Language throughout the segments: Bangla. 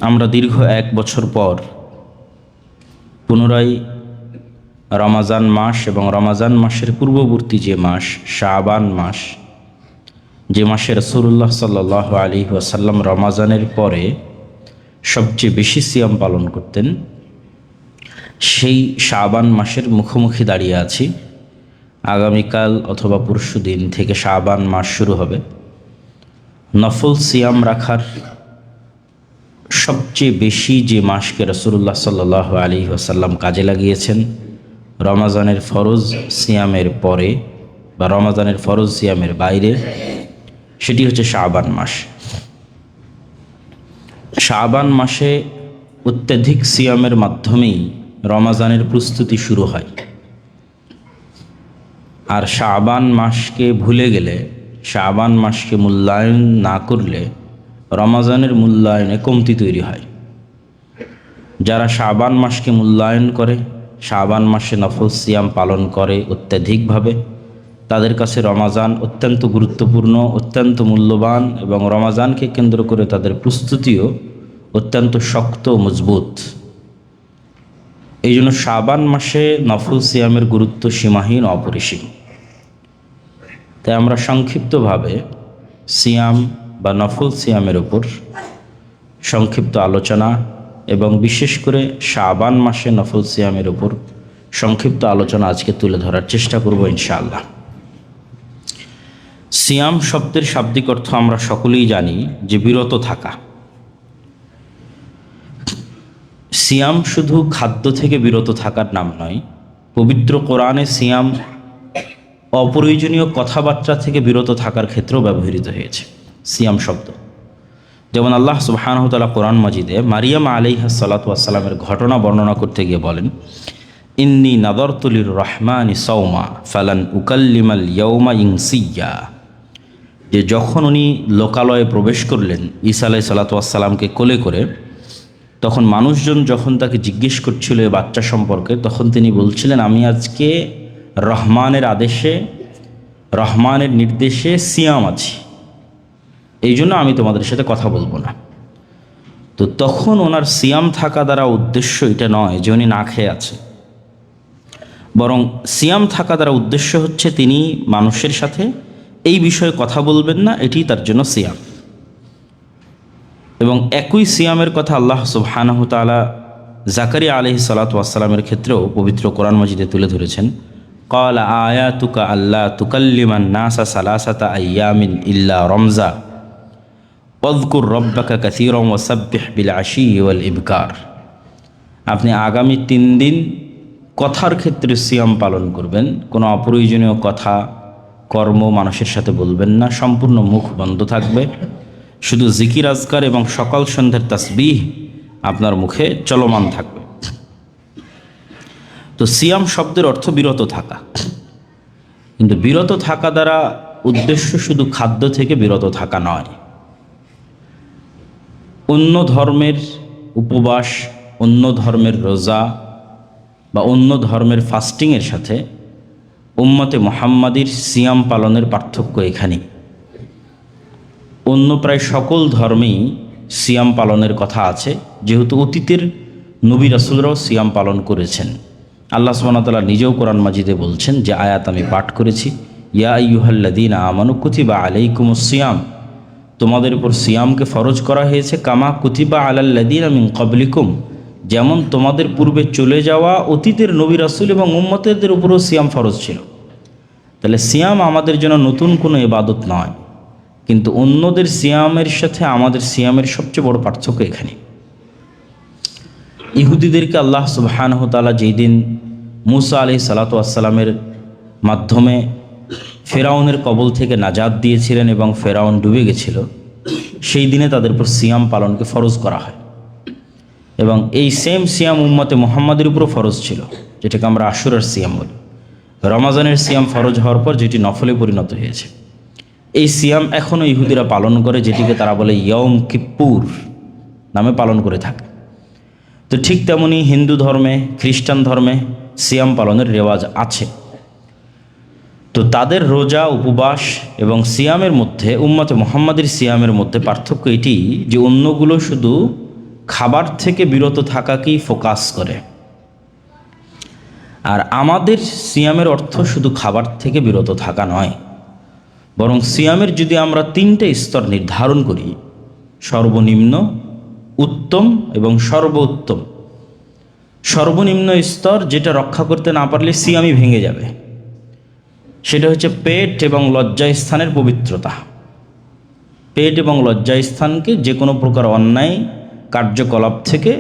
আমরা দীর্ঘ 1 বছর পর পুনরায় রমাজান মাস এবং রমাজান মাসের পূর্ববর্তী যে মাস শাবান মাস, যে মাসে রাসূলুল্লাহ সাল্লাল্লাহু আলাইহি ওয়াসাল্লাম রমাজানের পরে সবচেয়ে বেশি সিয়াম পালন করতেন, সেই শাবান মাসের মুখোমুখি দাঁড়িয়ে আছি। আগামীকাল অথবা পরশু দিন থেকে শাবান মাস শুরু হবে। নফল সিয়াম রাখার সবচেয়ে বেশি যে মাসকে রাসূলুল্লাহ সাল্লাল্লাহু আলাইহি ওয়াসাল্লাম কাজে লাগিয়েছেন রমাজানের ফরজ সিয়ামের পরে বা রমাজানের ফরজ সিয়ামের বাইরে, সেটি হচ্ছে শাবান মাস। শাবান মাসে অত্যধিক সিয়ামের মাধ্যমেই রমাজানের প্রস্তুতি শুরু হয়। আর শাবান মাসকে ভুলে গেলে, শাবান মাসকে মূল্যায়ন না করলে রমাজানের মূল্যায়নে কমতি তৈরি হয়। যারা শাবান মাসকে মূল্যায়ন করে, শাবান মাসে নফল সিয়াম পালন করে অত্যাধিকভাবে, তাদের কাছে রমাজান অত্যন্ত গুরুত্বপূর্ণ, অত্যন্ত মূল্যবান এবং রমাজানকে কেন্দ্র করে তাদের প্রস্তুতিও অত্যন্ত শক্ত মজবুত। এই জন্য শাবান মাসে নফল সিয়ামের গুরুত্ব সীমাহীন, অপরিসীম। তাই আমরা সংক্ষিপ্তভাবে সিয়াম বা নফল সিয়ামের উপর সংক্ষিপ্ত আলোচনা এবং বিশেষ করে শাবান মাসে নফল সিয়ামের উপর সংক্ষিপ্ত আলোচনা আজকে তুলে ধরার চেষ্টা করব ইনশাআল্লাহ। সিয়াম শব্দের শাব্দিক অর্থ আমরা সকলেই জানি যে বিরত থাকা। সিয়াম শুধু খাদ্য থেকে বিরত থাকার নাম নয়, পবিত্র কোরআনে সিয়াম অপ্রয়োজনীয় কথাবার্তা থেকে বিরত থাকার ক্ষেত্রেও ব্যবহৃত হয়েছে সিয়াম শব্দ। যেমন আল্লাহ সুবহানাহু ওয়া তাআলা কোরআন মাজিদে মারিয়াম আলাইহিস সালাতু ওয়াস সালামের ঘটনা বর্ণনা করতে গিয়ে বলেন, ইন্নী নাযারতু লির রহমানি সাওমা ফালান উকাল্লিমাল ইয়াওমা ইনসিয়্যা। যে যখন উনি লোকালয়ে প্রবেশ করলেন ঈসা আলাইহিস সালাতু ওয়াস সালামকে কোলে করে, তখন মানুষজন যখন তাকে জিজ্ঞেস করছিল এই বাচ্চা সম্পর্কে, তখন তিনি বলছিলেন, আমি আজকে রহমানের আদেশে, রহমানের নির্দেশে সিয়াম আছি, এই জন্য আমি তোমাদের সাথে কথা বলবো না। তো তখন ওনার সিয়াম থাকা দ্বারা উদ্দেশ্য এটা নয় যে উনি না খেয়ে আছে, বরং সিয়াম থাকা দ্বারা উদ্দেশ্য হচ্ছে তিনি মানুষের সাথে এই বিষয়ে কথা বলবেন না, এটি তার জন্য সিয়াম। এবং একই সিয়ামের কথা আল্লাহ সুবহানাহু ওয়া তাআলা জাকারিয়া আলাইহিস সালাতু ওয়াস সালামের ক্ষেত্রেও পবিত্র কোরআন মাজিদে তুলে ধরেছেন, ক্বালা আয়াতুকা আল্লা তুকাল্লিমান নাসা সালাসাতা আইয়ামিন ইল্লা রমজা ওয়াযকুর রাব্বাকা কাসীরান ওয়াসাব্বিহ বিল আশিয়্যি ওয়াল ইবকার। আপনি আগামী 3 দিন কথার ক্ষেত্রে সিয়াম পালন করবেন, কোনো অপ্রয়োজনীয় কথা কর্ম মানুষের সাথে বলবেন না, সম্পূর্ণ মুখ বন্ধ থাকবে, শুধু জিকির আজকার এবং সকাল সন্ধ্যার তাসবিহ আপনার মুখে চলমান থাকবে। তো সিয়াম শব্দের অর্থ বিরত থাকা, কিন্তু বিরত থাকা দ্বারা উদ্দেশ্য শুধু খাদ্য থেকে বিরত থাকা নয়। অন্য ধর্মের উপবাস, অন্য ধর্মের রোজা বা অন্য ধর্মের ফাস্টিংয়ের সাথে উম্মতে মুহাম্মাদির সিয়াম পালনের পার্থক্য এখানেই। অন্য প্রায় সকল ধর্মেই সিয়াম পালনের কথা আছে, যেহেতু অতীতের নবী রাসূলরাও সিয়াম পালন করেছেন। আল্লাহ সুবহানাহু ওয়া তাআলা নিজেও কোরআন মাজিদে বলছেন, যে আয়াত আমি পাঠ করেছি, ইয়া আইয়ুহাল্লাযীনা আমানু কুতিবা আলাইকুমুস সিয়াম, তোমাদের উপর সিয়ামকে ফরজ করা হয়েছে, কামা কুতিবা আলাল্লাযীনা মিন ক্বাবলিকুম, যেমন তোমাদের পূর্বে চলে যাওয়া অতীতের নবী রাসূল এবং উম্মতের উপরও সিয়াম ফরজ ছিল। তাহলে সিয়াম আমাদের জন্য নতুন কোনো ইবাদত নয়, কিন্তু অন্যদের সিয়ামের সাথে আমাদের সিয়ামের সবচেয়ে বড় পার্থক্য এখানে। ইহুদিদেরকে আল্লাহ সুবহানাহু ওয়া তাআলা যেই দিন মূসা আলাইহিস সালাতু ওয়াস সালামের মাধ্যমে ফেরাউনের কবল থেকে নাজাত দিয়েছিলেন এবং ফেরাউন ডুবে গেছিল, সেই দিনে তাদের উপর সিয়াম পালনকে ফরজ করা হয়। এবং এই সেম সিয়াম উম্মতে মুহাম্মাদের উপরও ফরজ ছিল, যেটাকে আমরা আশুরার সিয়াম বলি। রমাজানের সিয়াম ফরজ হওয়ার পর যেটি নফলে পরিণত হয়েছে, এই সিয়াম এখনও ইহুদিরা পালন করে, যেটিকে তারা বলে ইয়ম কিপ্পুর নামে পালন করে থাকে। তো ঠিক তেমনি হিন্দু ধর্মে, খ্রিস্টান ধর্মে সিয়াম পালনের রেওয়াজ আছে। তো তাদের রোজা, উপবাস এবং সিয়ামের মধ্যে, উম্মতে মুহাম্মাদের সিয়ামের মধ্যে পার্থক্য এটি যে অন্যগুলো শুধু খাবার থেকে বিরত থাকাকেই ফোকাস করে। আর আমাদের সিয়ামের অর্থ শুধু খাবার থেকে বিরত থাকা নয়, বরং সিয়ামের যদি আমরা 3টে স্তর নির্ধারণ করি, সর্বনিম্ন, উত্তম এবং সর্বোত্তম। সর্বনিম্ন স্তর, যেটা রক্ষা করতে না পারলে সিয়ামই ভেঙে যাবে, সেটা হচ্ছে পেট এবং লজ্জাস্থানের পবিত্রতা। পেট এবং লজ্জাস্থানকে যে কোনো প্রকার অন্যায় কার্যকলাপ থেকে,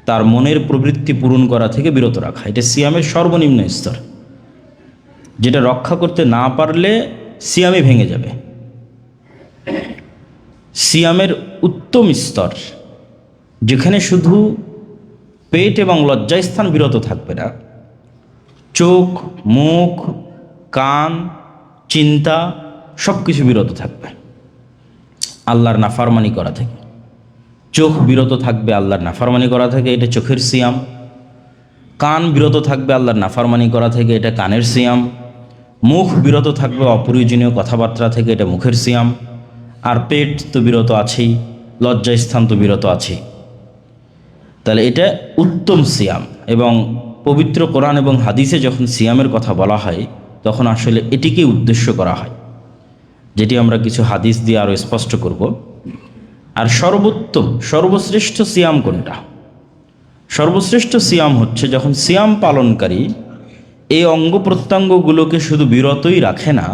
তার মনের প্রবৃত্তি পূরণ করা থেকে বিরত রাখা, এটা সিয়ামের সর্বনিম্ন স্তর, যেটা রক্ষা করতে না পারলে সিয়ামই ভেঙে যাবে। সিয়ামের উত্তম স্তর, যেখানে শুধু পেট এবং লজ্জাস্থান বিরত থাকবে না, চোখ, মুখ, কান, চিন্তা সব কিছু বিরত থাকবে আল্লাহর নাফরমানি করা থেকে। চোখ বিরত থাকবে আল্লাহর নাফরমানি করা থেকে, এটা চোখের সিয়াম। কান বিরত থাকবে আল্লাহর নাফরমানি করা থেকে, এটা কানের সিয়াম। মুখ বিরত থাকবে অপ্রয়োজনীয় কথাবার্তা থেকে, এটা মুখের সিয়াম। আর পেট তো বিরত আছেই, লজ্জাস্থান তো বিরত আছেই। তাহলে এটা উত্তম সিয়াম। এবং পবিত্র কোরআন এবং হাদিসে যখন সিয়ামের কথা বলা হয়, তখন আসলে এটিকেই উদ্দেশ্য করা হয়, যেটি আমরা কিছু হাদিস দিয়ে আরও স্পষ্ট করব। আর সর্বোত্তম, সর্বশ্রেষ্ঠ সিয়াম কোনটা? সর্বশ্রেষ্ঠ সিয়াম হচ্ছে যখন সিয়াম পালনকারী এই অঙ্গ প্রত্যঙ্গগুলোকে শুধু বিরতই রাখে না,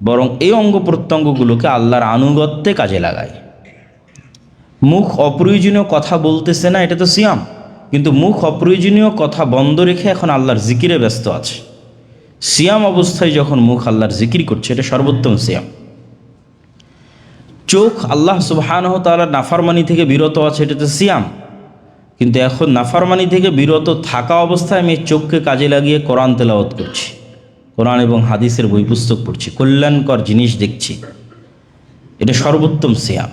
বরং এই অঙ্গ প্রত্যঙ্গগুলোকে আল্লাহর আনুগত্যে কাজে লাগায়। মুখ অপ্রয়োজনীয় কথা বলতেছে না, এটা তো সিয়াম, কিন্তু মুখ অপ্রয়োজনীয় কথা বন্ধ রেখে এখন আল্লাহর জিকিরে ব্যস্ত আছে। সিয়াম অবস্থায় যখন মুখ আল্লাহর জিকির করছে, এটা সর্বোত্তম সিয়াম। চোখ আল্লাহ সুবহানাহু ওয়া তাআলার নাফরমানি থেকে বিরত আছে, এটা তো সিয়াম, কিন্তু এখন নাফরমানি থেকে বিরত থাকা অবস্থায় আমি চোখকে কাজে লাগিয়ে কোরআন তেলাওয়াত করছি, কোরআন এবং হাদিসের বই পুস্তক পড়ছি, কল্যাণকর জিনিস দেখছি, এটা সর্বোত্তম সিয়াম।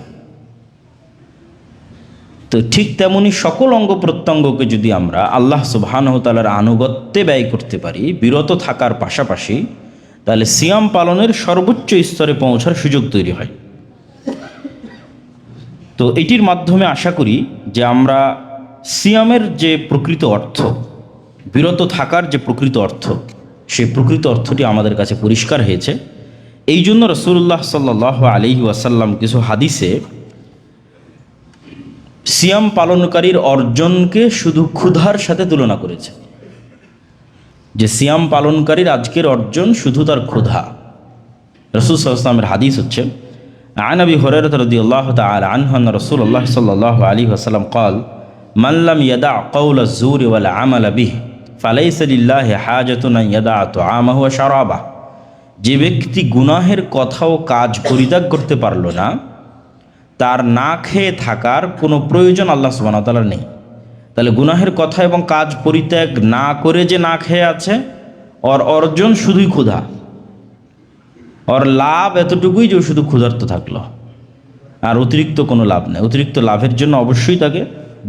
তো ঠিক তেমনি সকল অঙ্গ প্রত্যঙ্গকে যদি আমরা আল্লাহ সুবহানাহু ওয়া তাআলার আনুগত্যে ব্যয় করতে পারি বিরত থাকার পাশাপাশি, তাহলে সিয়াম পালনের সর্বোচ্চ স্তরে পৌঁছার সুযোগ তৈরি হয়। তো এটির মাধ্যমে আশা করি যে আমরা সিয়ামের যে প্রকৃত অর্থ, বিরত থাকার যে প্রকৃত অর্থ, সেই প্রকৃত অর্থটি আমাদের কাছে পরিষ্কার হয়েছে। এই জন্য রাসূলুল্লাহ সাল্লাল্লাহু আলাইহি ওয়াসাল্লাম কিছু হাদিসে সিয়াম পালনকারীর অর্জনকে শুধু ক্ষুধার সাথে তুলনা করেছে, যে সিয়াম পালনকারীর আজকের অর্জন শুধু তার ক্ষুধা। রাসূল সাল্লাল্লাহু আলাইহি ওয়াসাল্লামের হাদিস হচ্ছে, عن أبي هريرة رضي الله تعالى عنه أن رسول الله صلى الله عليه وسلم قال من لم يدع قول الزور والعمل به فليس لله حاجة أن يدع طعامه وشرابه। যে ব্যক্তি গুনাহের কথা ও কাজ পরিত্যাগ করতে পারল না, তার না খেয়ে থাকার কোনো প্রয়োজন আল্লাহ সুবহানাহু ওয়া তাআলার নেই। তাহলে গুনাহের কথা এবং কাজ পরিত্যাগ না করে যে না খেয়ে আছে, ওর অর্জন শুধুই ক্ষুধা, ওর লাভ এতটুকুই যে শুধু ক্ষুধার্ত থাকলো, আর অতিরিক্ত কোনো লাভ নেই। অতিরিক্ত লাভের জন্য অবশ্যই তাকে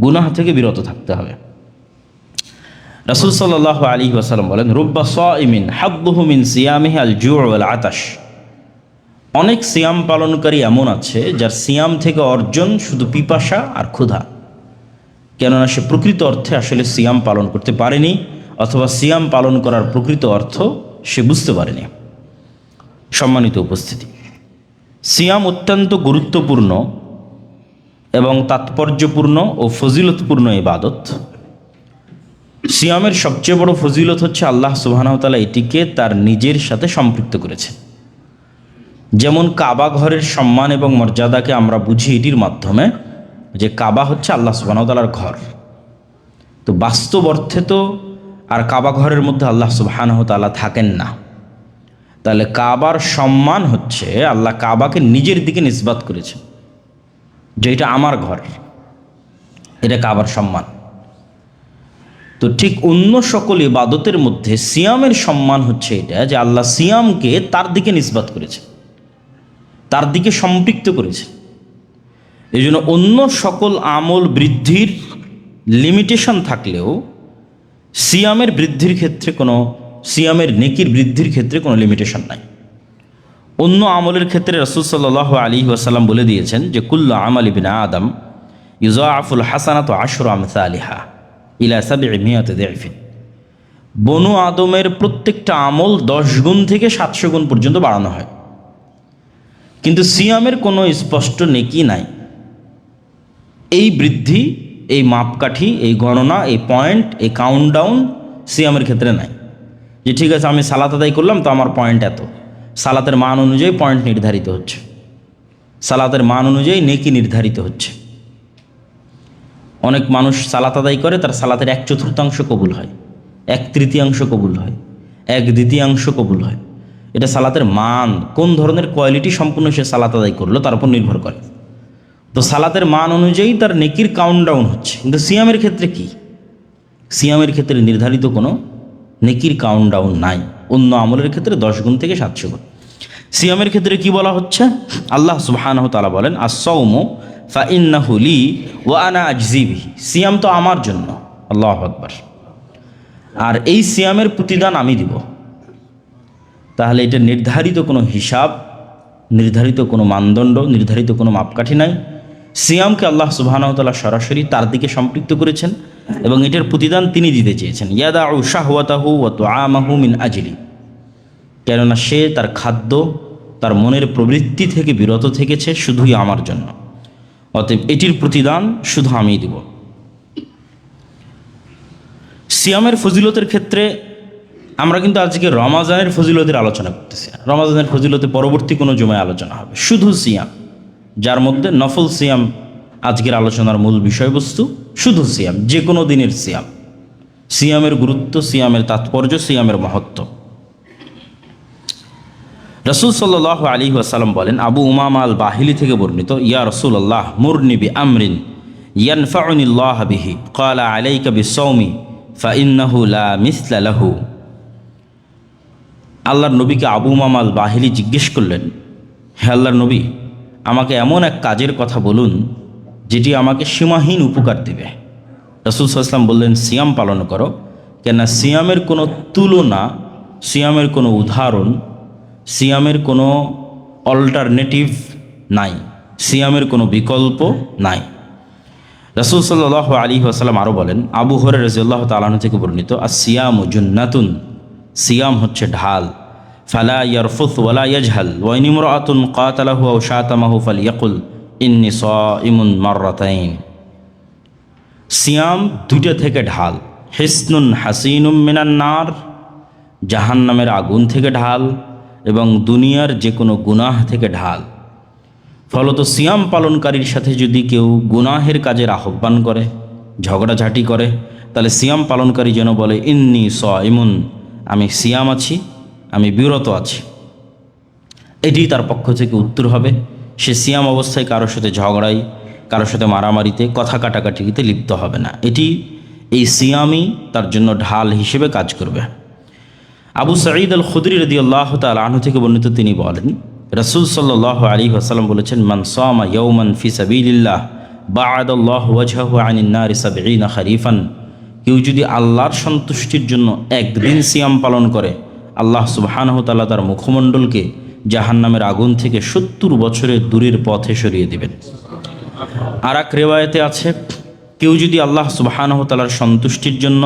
গুনাহ থেকে বিরত থাকতে হবে। রাসূল সাল্লাল্লাহু আলাইহি ওয়াসাল্লাম বলেন, রুব্বা সাইমিন হাদ্দুহু মিন সিয়ামিহি আল জু' ওয়াল আতাশ। অনেক সিয়াম পালনকারী এমন আছে যার সিয়াম থেকে অর্জন শুধু পিপাসা আর ক্ষুধা, কেননা সে প্রকৃত অর্থে আসলে সিয়াম পালন করতে পারেনি, অথবা সিয়াম পালন করার প্রকৃত অর্থ সে বুঝতে পারেনি। সম্মানিত উপস্থিতি, সিয়াম অত্যন্ত গুরুত্বপূর্ণ এবং তাৎপর্যপূর্ণ ও ফজিলতপূর্ণ ইবাদত। সিয়ামের সবচেয়ে বড় ফজিলত হচ্ছে আল্লাহ সুবহানাহু ওয়া তাআলা এটিকে তার নিজের সাথে সম্পৃক্ত করেছেন। যেমন কাবা ঘরের সম্মান এবং মর্যাদাকে আমরা বুঝি এটির মাধ্যমে, যে কাবা হচ্ছে আল্লাহ সুবহানাহু ওয়া তাআলার ঘর। তো বাস্তব অর্থে তো আর কাবা ঘরের মধ্যে আল্লাহ সুবহানাহু ওয়া তাআলা থাকেন না। তাহলে কাবার সম্মান হচ্ছে আল্লাহ কাবাকে নিজের দিকে নিসবাত করেছেন, যে এটা আমার ঘর, এটা কাবার সম্মান। তো ঠিক অন্য সকল ইবাদতের মধ্যে সিয়ামের সম্মান হচ্ছে এটা, যে আল্লাহ সিয়ামকে তার দিকে নিসবাত করেছে, তার দিকে সম্পৃক্ত করেছে। এই জন্য অন্য সকল আমল বৃদ্ধির লিমিটেশন থাকলেও সিয়ামের বৃদ্ধির ক্ষেত্রে কোনো, সিয়ামের নেকির বৃদ্ধির ক্ষেত্রে কোনো লিমিটেশন নাই। অন্য আমলের ক্ষেত্রে রাসূল সাল্লাল্লাহু আলাইহি ওয়াসাল্লাম বলে দিয়েছেন যে কুল্লু আমাল ইবনে আদম ইউযাআফুল হাসানাতু আশরু আমসালিহা ইলা সাবঈ মিয়াতি দি'ফিন। বনু আদমের প্রত্যেকটা আমল 10 গুণ থেকে 700 গুণ পর্যন্ত বাড়ানো হয়, কিন্তু সিয়ামের কোনো স্পষ্ট নেকি নাই। এই বৃদ্ধি, এই মাপকাঠি, এই গণনা, এই পয়েন্ট, এই কাউন্টডাউন সিয়ামের ক্ষেত্রে নাই যে ঠিক আছে আমি সালাত আদায় করলাম তো আমার পয়েন্ট এত। সালাতের মান অনুযায়ী পয়েন্ট নির্ধারিত হচ্ছে, সালাতের মান অনুযায়ী নেকি নির্ধারিত হচ্ছে। অনেক মানুষ সালাত আদায় করে, তার সালাতের 1/4 কবুল হয়, 1/3 কবুল হয়, 1/2 কবুল হয়। এটা সালাতের মান, কোন ধরনের কোয়ালিটি সম্পূর্ণ সে সালাত আদায় করলো তার উপর নির্ভর করে। তো সালাতের মান অনুযায়ী তার নেকির কাউন্টডাউন হচ্ছে। কিন্তু সিয়ামের ক্ষেত্রে কি? সিয়ামের ক্ষেত্রে নির্ধারিত কোনো নেকির কাউন্টডাউন নাই। অন্য আমলের ক্ষেত্রে 10 গুণ থেকে 700 গুণ। সিয়ামের ক্ষেত্রে কি বলা হচ্ছে? আল্লাহ সুবহানাহু তাআলা বলেন, আস-সাওমু ফাইন্নাহু লি ওয়া আনা আজজি বিহি। সিয়াম তো আমার জন্য, আল্লাহু আকবার, আর এই সিয়ামের প্রতিদান আমি দিব। তাহলে এটা নির্ধারিত কোনো হিসাব, নির্ধারিত কোনো মানদণ্ড, নির্ধারিত কোনো মাপকাঠি নাই। সিয়ামকে আল্লাহ সুবহানাহু ওয়া তাআলা সরাসরি তার দিকে সম্পৃক্ত করেছেন এবং এটার প্রতিদান তিনি দিতে চেয়েছেন। ইয়াদাউ শাহওয়াতাহু ওয়া তুআমাহু মিন আজলি, কেননা সে তার খাদ্য, তার মনের প্রবৃত্তি থেকে বিরত থেকেছে শুধুই আমার জন্য, অতএব এটির প্রতিদান শুধু আমিই দিব। সিয়ামের ফজিলতের ক্ষেত্রে আমরা কিন্তু আজকে রমাজানের ফজিলতের আলোচনা করতেছি। রমাজানের ফজিলতে পরবর্তী কোনো জুমায় আলোচনা হবে। শুধু সিয়াম, যার মধ্যে নফল সিয়াম আজকের আলোচনার মূল বিষয়বস্তু। শুধু সিয়াম, যে কোনো দিনের সিয়াম, সিয়ামের গুরুত্ব, সিয়ামের তাৎপর্য, সিয়ামের মহত্ব। রাসূল সাল্লাল্লাহু আলাইহি ওয়াসাল্লাম বলেন, আবু উমামা আল বাহিলি থেকে বর্ণিত, ইয়া রাসূলুল্লাহ মুরনি বি আমরিন ইয়ানফাউনিল্লাহ বিহি ক্বালা আলাইকা বিস-সাওমি ফাইন্নাহু লা মিসলা লাহু। আল্লাহর নবীকে আবু উমামা আল বাহিলি জিজ্ঞেস করলেন, হে আল্লাহর নবী, আমাকে এমন এক কাজের কথা বলুন যেটি আমাকে সীমাহীন উপকার দেবে। রাসূল সাল্লাল্লাহু আলাইহি ওয়াসাল্লাম বললেন, সিয়াম পালন করো, কেননা সিয়ামের কোনো তুলনা, সিয়ামের কোনো উদাহরণ, সিয়ামের কোনো অল্টারনেটিভ নাই, সিয়ামের কোনো বিকল্প নাই। রাসূল সাল্লাল্লাহু আলাইহি ওয়াসাল্লাম আরও বলেন, আবু হুরায়রা রাদিয়াল্লাহু তাআলা আনহু থেকে বর্ণিত, আস-সিয়ামু জুন্নাতুন, সিয়াম হচ্ছে ঢাল। ফালা ইয়ারফুথ ওয়ালা ইয়াজহাল ওয়া ইন ইমরাআতুন কাতালাহু আও শাতামাহু ফালইয়াকুল ইন্নী সাইমুন মাররাতাইন। সিয়াম দুইটা থেকে ঢাল। হিসনুন হাসিনুম মিনান নার, জাহান্নামের আগুন থেকে ঢাল, এবং দুনিয়ার যে কোনো গুনাহ থেকে ঢাল। ফলত সিয়াম পালনকারীর সাথে যদি কেউ গুনাহের কাজের আহ্বান করে, ঝগড়াঝাটি করে, তাহলে সিয়াম পালনকারী যেন বলে, ইন্নী সাইমুন, আমি সিয়াম আছি, আমি বিরত আছি। এটি তার পক্ষ থেকে উত্তর হবে। সে সিয়াম অবস্থায় কারোর সাথে ঝগড়াই, কারোর সাথে মারামারিতে, কথা কাটাকাটিতে লিপ্ত হবে না। এই সিয়ামই তার জন্য ঢাল হিসেবে কাজ করবে। আবু সাঈদ আল খুদরি রাদিয়াল্লাহু তাআলা আনহু থেকে বর্ণিত, তিনি বলেন, রাসূল সাল্লাল্লাহু আলাইহি ওয়াসাল্লাম বলেছেন, মান সামা ইয়াওমান ফি সাবিলিল্লাহ বা'আদাল্লাহু ওয়াজহাহু আনিন নারি ৭০ খরিফান। কেউ যদি আল্লাহর সন্তুষ্টির জন্য একদিন সিয়াম পালন করে, আল্লাহ সুবহানাহু ওয়া তাআলা তার মুখমণ্ডলকে জাহান্নামের আগুন থেকে ৭০ বছরের দূরের পথে সরিয়ে দিবেন। আর এক রিওয়ায়াতে আছে, কেউ যদি আল্লাহ সুবহানাহু ওয়া তাআলার সন্তুষ্টির জন্য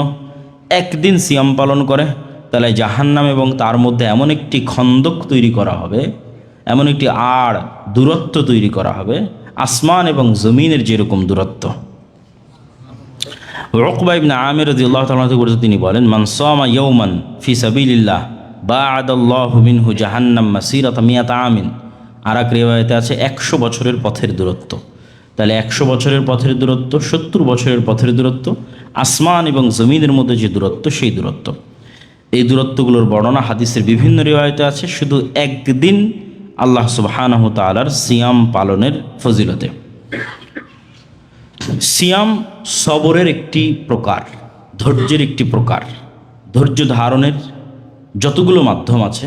একদিন সিয়াম পালন করে, তাহলে জাহান্নাম এবং তার মধ্যে এমন একটি খন্দক তৈরি করা হবে, এমন একটি আড় দূরত্ব তৈরি করা হবে, আসমান এবং জমিনের যেরকম দূরত্ব। উকবা ইবনে আমির রাদিয়াল্লাহু তাআলা থেকে তিনি বলেন, মান সামা ইয়াওমান ফি সাবিলিল্লাহ বা'আদাল্লাহু মিনহু জাহান্নাম মাসিরাতা মিয়াতা আমিন। আর এক রিওয়ায়াতে আছে 100 বছরের পথের দূরত্ব। তাহলে 100 বছরের পথের দূরত্ব, 70 বছরের পথের দূরত্ব, আসমান এবং জমিনের মধ্যে যে দূরত্ব, সেই দূরত্ব। এই দূরত্বগুলোর বর্ণনা হাদিসের বিভিন্ন রিওয়ায়াতে আছে, শুধু একদিন আল্লাহ সুবহানাহু ওয়া তাআলার সিয়াম পালনের ফজিলতে। সিয়াম সবরের একটি প্রকার, ধৈর্যের একটি প্রকার। ধৈর্য ধারণের যতগুলো মাধ্যম আছে,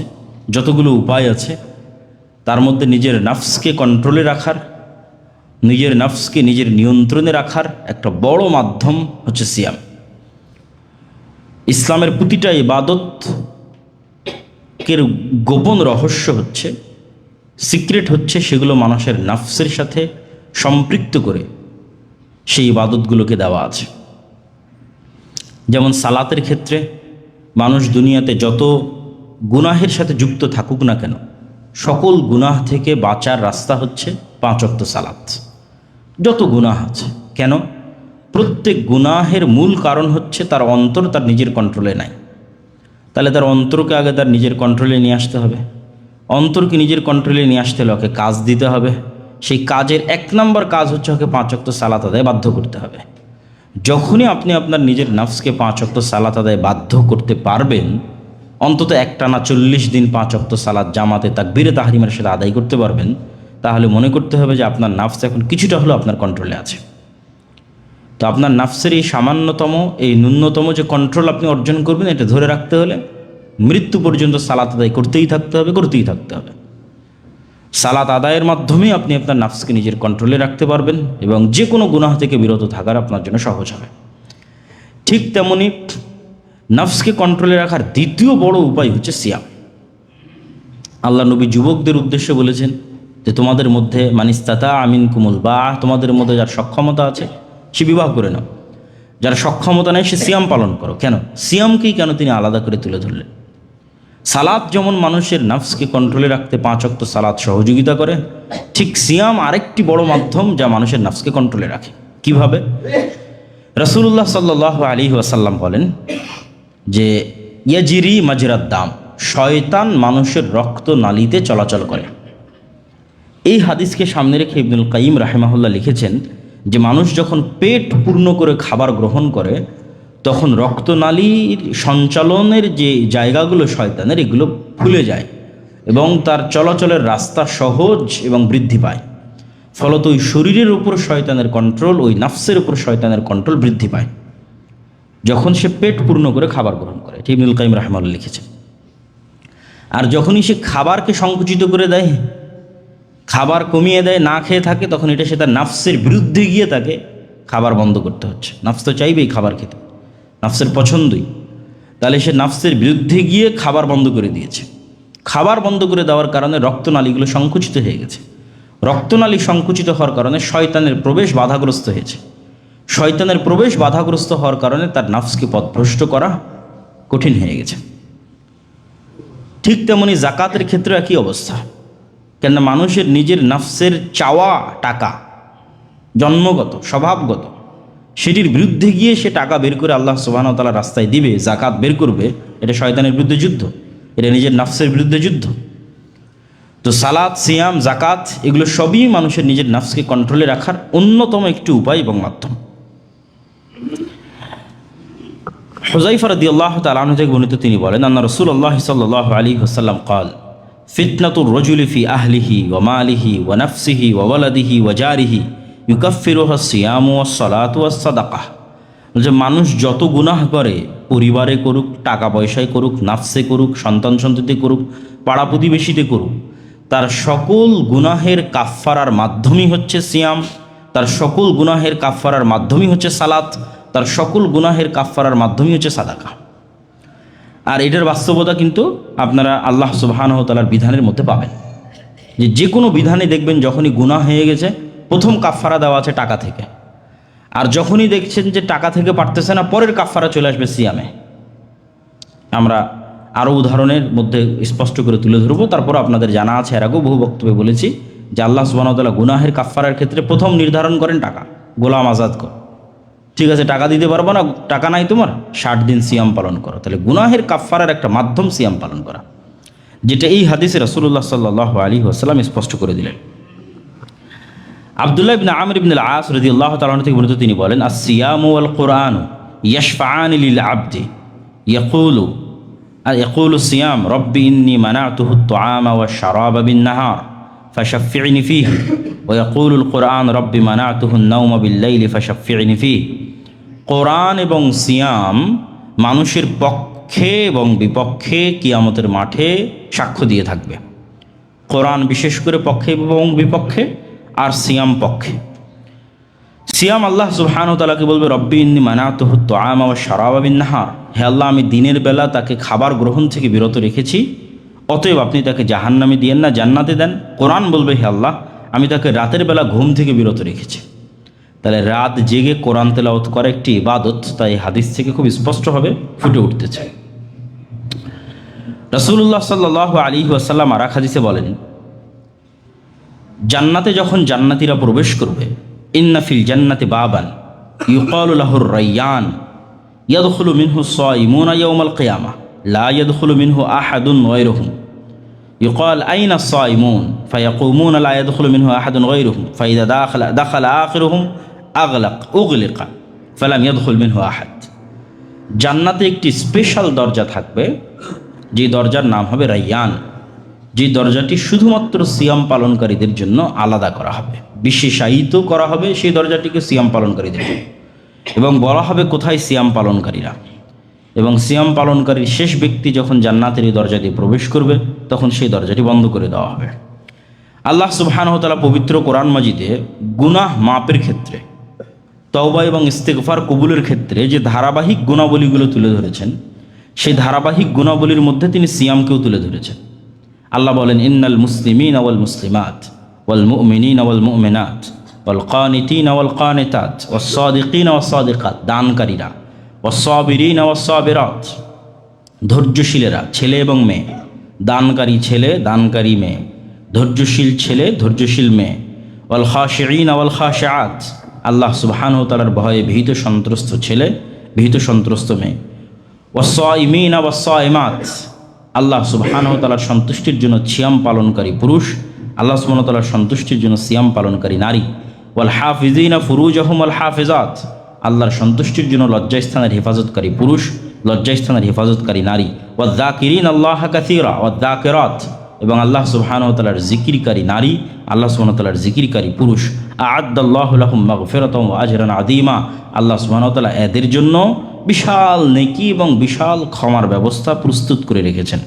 যতগুলো উপায় আছে, তার মধ্যে নিজের নফসকে কন্ট্রোলে রাখার, নিজের নফসকে নিজের নিয়ন্ত্রণে রাখার একটা বড় মাধ্যম হচ্ছে সিয়াম। ইসলামের প্রতিটা ইবাদতের গোপন রহস্য হচ্ছে, সিক্রেট হচ্ছে, সেগুলো মানুষের নফসের সাথে সম্পৃক্ত করে সেই ইবাদতগুলোকে দেওয়া আছে। যেমন সালাতের ক্ষেত্রে মানুষ দুনিয়াতে যত গুনাহের সাথে যুক্ত থাকুক না কেন, সকল গুনাহ থেকে বাঁচার রাস্তা হচ্ছে 5 ওয়াক্ত সালাত। যত গুনাহ আছে কেন, প্রত্যেক গুনাহের মূল কারণ হচ্ছে তার অন্তর তার নিজের কন্ট্রোলে নাই। তাহলে তার অন্তরকে আগে তার নিজের কন্ট্রোলে নিয়ে আসতে হবে। অন্তরকে নিজের কন্ট্রোলে নিয়ে আসতে হলে ওকে কাজ দিতে হবে। সেই কাজের 1 নম্বর কাজ হচ্ছে ওকে 5 ওয়াক্ত সালাত আদায় বাধ্য করতে হবে। যখনই আপনি আপনার নিজের নফসকে 5 ওয়াক্ত সালাত আদায় বাধ্য করতে পারবেন, অন্তত একটানা 40 দিন 5 ওয়াক্ত সালাত জামাতে তাকবীরে তাহরিমের সাথে আদায় করতে পারবেন, তাহলে মনে করতে হবে যে আপনার নফস এখন কিছুটা হলেও আপনার কন্ট্রোলে আছে। তো আপনার নফসের এই সামান্যতম, এই ন্যূনতম যে কন্ট্রোল আপনি অর্জন করবেন, এটা ধরে রাখতে হলে মৃত্যু পর্যন্ত সালাত আদায় করতেই থাকতে হবে। সালাত আদায়ের মাধ্যমে আপনি আপনার নফসকে নিজের কন্ট্রোলে রাখতে পারবেন এবং যে কোনো গুনাহ থেকে বিরত থাকার আপনার জন্য সহজ হবে। ঠিক তেমনি নফসকে কন্ট্রোলে রাখার দ্বিতীয় বড় উপায় হচ্ছে সিয়াম। আল্লাহ নবী যুবকদের উদ্দেশ্যে বলেছেন যে তোমাদের মধ্যে মানিস্তাতা আমিন কুমুল বা, তোমাদের মধ্যে যার সক্ষমতা আছে সে বিবাহ করে নাও, যার সক্ষমতা নেই সে সিয়াম পালন করো। কেন সিয়ামকেই কেন তিনি আলাদা করে তুলে ধরলেন? সালাত যেমন মানুষের নফসকে কন্ট্রোলে রাখতে 5 ওয়াক্ত সালাত সহযোগিতা করে, ঠিক সিয়াম আরেকটি বড় মাধ্যম যা মানুষের নফসকে কন্ট্রোলে রাখে। কিভাবে? রাসূলুল্লাহ সাল্লাল্লাহু আলাইহি ওয়াসাল্লাম বলেন যে ইয়াজিরি মাজরাদ দাম, শয়তান মানুষের রক্ত নালীতে চলাচল করে। এই হাদিসকে সামনে রেখে ইবনুল কাইয়িম রাহিমাহুল্লাহ লিখেছেন যে মানুষ যখন পেট পূর্ণ করে খাবার গ্রহণ করে তখন রক্তনালীর সঞ্চালনের যে জায়গাগুলো শয়তানের, এগুলো খুলে যায় এবং তার চলাচলের রাস্তা সহজ এবং বৃদ্ধি পায়। ফলত ওই শরীরের উপর শয়তানের কন্ট্রোল, ওই নফসের উপর শয়তানের কন্ট্রোল বৃদ্ধি পায় যখন সে পেট পূর্ণ করে খাবার গ্রহণ করে। এটি ইবনুল কাইয়িম রাহিমাহুল্লাহ লিখেছেন। আর যখনই সে খাবারকে সংকুচিত করে দেয়, খাবার কমিয়ে দেয়, না খেয়ে থাকে, তখন এটা সে তার নফসের বিরুদ্ধে গিয়ে তাকে খাবার বন্ধ করতে হচ্ছে। নফস তো চাইবেই খাবার খেতে, নফসের পছন্দই। তাহলে সে নফসের বিরুদ্ধে গিয়ে খাবার বন্ধ করে দিয়েছে। খাবার বন্ধ করে দেওয়ার কারণে রক্তনালীগুলো সংকুচিত হয়ে গেছে। রক্তনালী সংকুচিত হওয়ার কারণে শয়তানের প্রবেশ বাধাগ্রস্ত হয়েছে। শয়তানের প্রবেশ বাধাগ্রস্ত হওয়ার কারণে তার নফসকে পথভ্রষ্ট করা কঠিন হয়ে গেছে। ঠিক তেমনি জাকাতের ক্ষেত্রে একই অবস্থা। কেননা মানুষের নিজের নফসের চাওয়া টাকা জন্মগত, স্বভাবগত, সেটির বিরুদ্ধে গিয়ে সে টাকা বের করে আল্লাহ সুবহানাহু ওয়া তাআলার রাস্তায় দিবে, জাকাত বের করবে, এটা শয়তানের বিরুদ্ধে যুদ্ধ, এটা নিজের নফসের বিরুদ্ধে যুদ্ধ। তো সালাত, সিয়াম, জাকাত এগুলো সবই মানুষের নিজের নফসকে কন্ট্রোলে রাখার অন্যতম একটি উপায় এবং মাধ্যম। হুযায়ফা রাদিয়াল্লাহু তাআলা আনহু থেকে বর্ণিত, তিনি বলেন আন্না রাসূলুল্লাহ সাল্লাল্লাহু আলাইহি ওয়াসাল্লাম قال ফিতনাতুর রাজুলি ফি আহলিহি ওয়া মালিহি ওয়া নাফসিহি ওয়া ওয়ালাদিহি ওয়া জারিহি ইউকাফিরুহা সিয়ামু ওয়াস সালাতু ওয়াস সাদাকাহ। যে মানুষ যত গুনাহ করে, পরিবারে করুক, টাকা পয়সায় করুক, নাফসে করুক, সন্তান সন্ততি করুক, পাড়া প্রতিবেশীতে করুক, তার সকল গুনাহের কাফফারার মাধ্যমই হচ্ছে সিয়াম, তার সকল গুনাহের কাফফারার মাধ্যমই হচ্ছে সালাত, তার সকল গুনাহের কাফফারার মাধ্যমই হচ্ছে সাদাকা। আর এটার বাস্তবতা কিন্তু আপনারা আল্লাহ সুবহানাহু ওয়া তাআলার বিধানের মধ্যে পাবেন। যে কোনো বিধানে দেখবেন যখনই গুনাহ হয়ে গেছে, প্রথম কাফফারা দেওয়া আছে টাকা থেকে, আর যখনই দেখছেন যে টাকা থেকে পারতেছে না, পরের কাফফারা চলে আসবে সিয়ামে। আমরা আরও উদাহরণের মধ্যে স্পষ্ট করে তুলে ধরবো। তারপর আপনাদের জানা আছে, এর আগেও বহু বক্তব্যে বলেছি যে আল্লাহ সুবহানাহু ওয়া তাআলা গুনাহের কাফফারার ক্ষেত্রে প্রথম নির্ধারণ করেন টাকা, গোলাম আজাদ কর। ঠিক আছে, টাকা দিতে পারবো না, টাকা নাই তোমার, 60 দিন সিয়াম পালন করো। তাহলে গুনাহের কাফফারার একটা মাধ্যম সিয়াম পালন করা, যেটা এই হাদিসে রাসূলুল্লাহ সাল্লাল্লাহু আলাইহি ওয়াসাল্লাম স্পষ্ট করে দিলেন। আব্দুল্লাহ ইবনে আমর ইবনে আল-আস রাদিয়াল্লাহু তাআলা থেকে বর্ণিত, তিনি বলেন আস-সিয়ামু ওয়াল কুরআনু ইয়াশফাআনি লিল আবদি ইয়াকুলু সিয়াম রব্বি ইন্নী মানা'তুহু আত-তুআমা ওয়াশ-শারাবা বিন-নাহার ফাশাফি'নি ফীহি ওয়া ইয়াকুলু আল-কুরআন রব্বি মানা'তুহু আন-নাওমা বিল-লাইলি ফাশাফি'নি ফীহি। কোরআন এবং সিয়াম মানুষের পক্ষে এবং বিপক্ষে কিয়ামতের মাঠে সাক্ষ্য দিয়ে থাকবে। কোরআন বিশেষ করে পক্ষে এবং বিপক্ষে, আর সিয়াম পক্ষে। সিয়াম আল্লাহ সুবহানাহু ওয়া তাআলাকে বলবে রব্বি ইন্নী মানা'তুহু আত-তুআমা ওয়াশ-শারাবা বিন-নাহার, হে আল্লাহ আমি দিনের বেলা তাকে খাবার গ্রহণ থেকে বিরত রেখেছি, অতএব আপনি তাকে জাহান্নামে দিয়েন না, জান্নাতে দেন। কোরআন বলবে হে আল্লাহ আমি তাকে রাতের বেলা ঘুম থেকে বিরত রেখেছি, তাহলে রাত জেগে কোরআন তেলাওয়াত করা একটি ইবাদত, তাই হাদিস থেকে খুব স্পষ্টভাবে ফুটে উঠতেছে। রাসূলুল্লাহ সাল্লাল্লাহু আলাইহি ওয়াসাল্লাম আর এক হাদিসে বলেন, জান্নাতে যখন জান্নাতীরা প্রবেশ করবে, ইন্না ফিল জান্নাতি বাবান ইউকালু লাহুর রায়্যান ইয়াদখুলু মিনহু সাইমুনা ইয়াওমাল কিয়ামাহ লা ইয়াদখুলু মিনহু আহাদুন গায়রুহুম يقال أين الصائمون فيقومون لا يدخل منه أحد غيرهم فإذا دخل آخرهم أغلق فلم يدخل منه أحد। জান্নাতে একটি স্পেশাল দরজা থাকবে, যে দরজার নাম হবে রায়্যান, যে দরজাটি শুধুমাত্র সিয়াম পালনকারীদের জন্য আলাদা করা হবে, বিশেষায়িত করা হবে সেই দরজাটিকে সিয়াম পালনকারীদের জন্য, এবং বলা হবে কোথায় সিয়াম পালনকারীরা, এবং সিয়াম পালনকারীর শেষ ব্যক্তি যখন জান্নাতের এই দরজা দিয়ে প্রবেশ করবে তখন সেই দরজাটি বন্ধ করে দেওয়া হবে। আল্লাহ সুবহানাহু ওয়া তাআলা পবিত্র কোরআন মাজিদে গুনাহ মাপের ক্ষেত্রে, তওবা এবং ইস্তিগফার কবুলের ক্ষেত্রে যে ধারাবাহিক গুণাবলীগুলো তুলে ধরেছেন, সেই ধারাবাহিক গুণাবলীর মধ্যে তিনি সিয়ামকেও তুলে ধরেছেন। আল্লাহ বলেন, ইন্নাল মুসলিমিনা ওয়াল মুসলিমাত ওয়াল মুমিনিনা ওয়াল মুমিনাত ওয়াল কানিতিনা ওয়াল কানিতাত ওয়াস সাদিকিনা ওয়াস সাদিকাত, দানকারীরা, ওয়াস-সাবিরিনা ওয়াস-সাবিরাত, ধৈর্যশীলেরা ছেলে এবং মেয়ে, দানকারী ছেলে দানকারী মেয়ে, ধৈর্যশীল ছেলে ধৈর্যশীল মেয়ে, ওয়াল খাশিঈনা ওয়াল খাশিআত, আল্লাহ সুবহানাহু ওয়া তাআলার ভয়ে ভীত সন্ত্রস্ত ছেলে ভীত সন্ত্রস্ত মেয়ে, ওয়াস-সাইমিনা ওয়াস-সাইমাত, আল্লাহ সুবহানাহু ওয়া তাআলার সন্তুষ্টির জন্য সিয়াম পালনকারী পুরুষ, আল্লাহ সুবহানাহু ওয়া তাআলার সন্তুষ্টির জন্য সিয়াম পালনকারী নারী, ওয়াল হাফিজিনা ফুরুজাহুম ওয়াল হাফিজাত, আল্লাহর সন্তুষ্টির জন্য লজ্জাস্থানের হেফাজতকারী পুরুষ, লজ্জাস্থানের হেফাজতকারী নারী, ওয়ায-যাকিরিন আল্লাহ কাসীরা ওয়ায-যাকিরাত, এবং আল্লাহ সুবহানাহু ওয়া তাআলার জিকিরকারী নারী, আল্লাহ সুবহানাহু ওয়া তাআলার জিকিরকারী পুরুষ। আ'আদ্দাল্লাহু লাহুম মাগফিরাতাও ওয়া আজরান আযীমা, আল্লাহ সুবহানাহু ওয়া তাআলা এদের জন্য বিশাল নেকি এবং বিশাল ক্ষমার ব্যবস্থা প্রস্তুত করে রেখেছেন।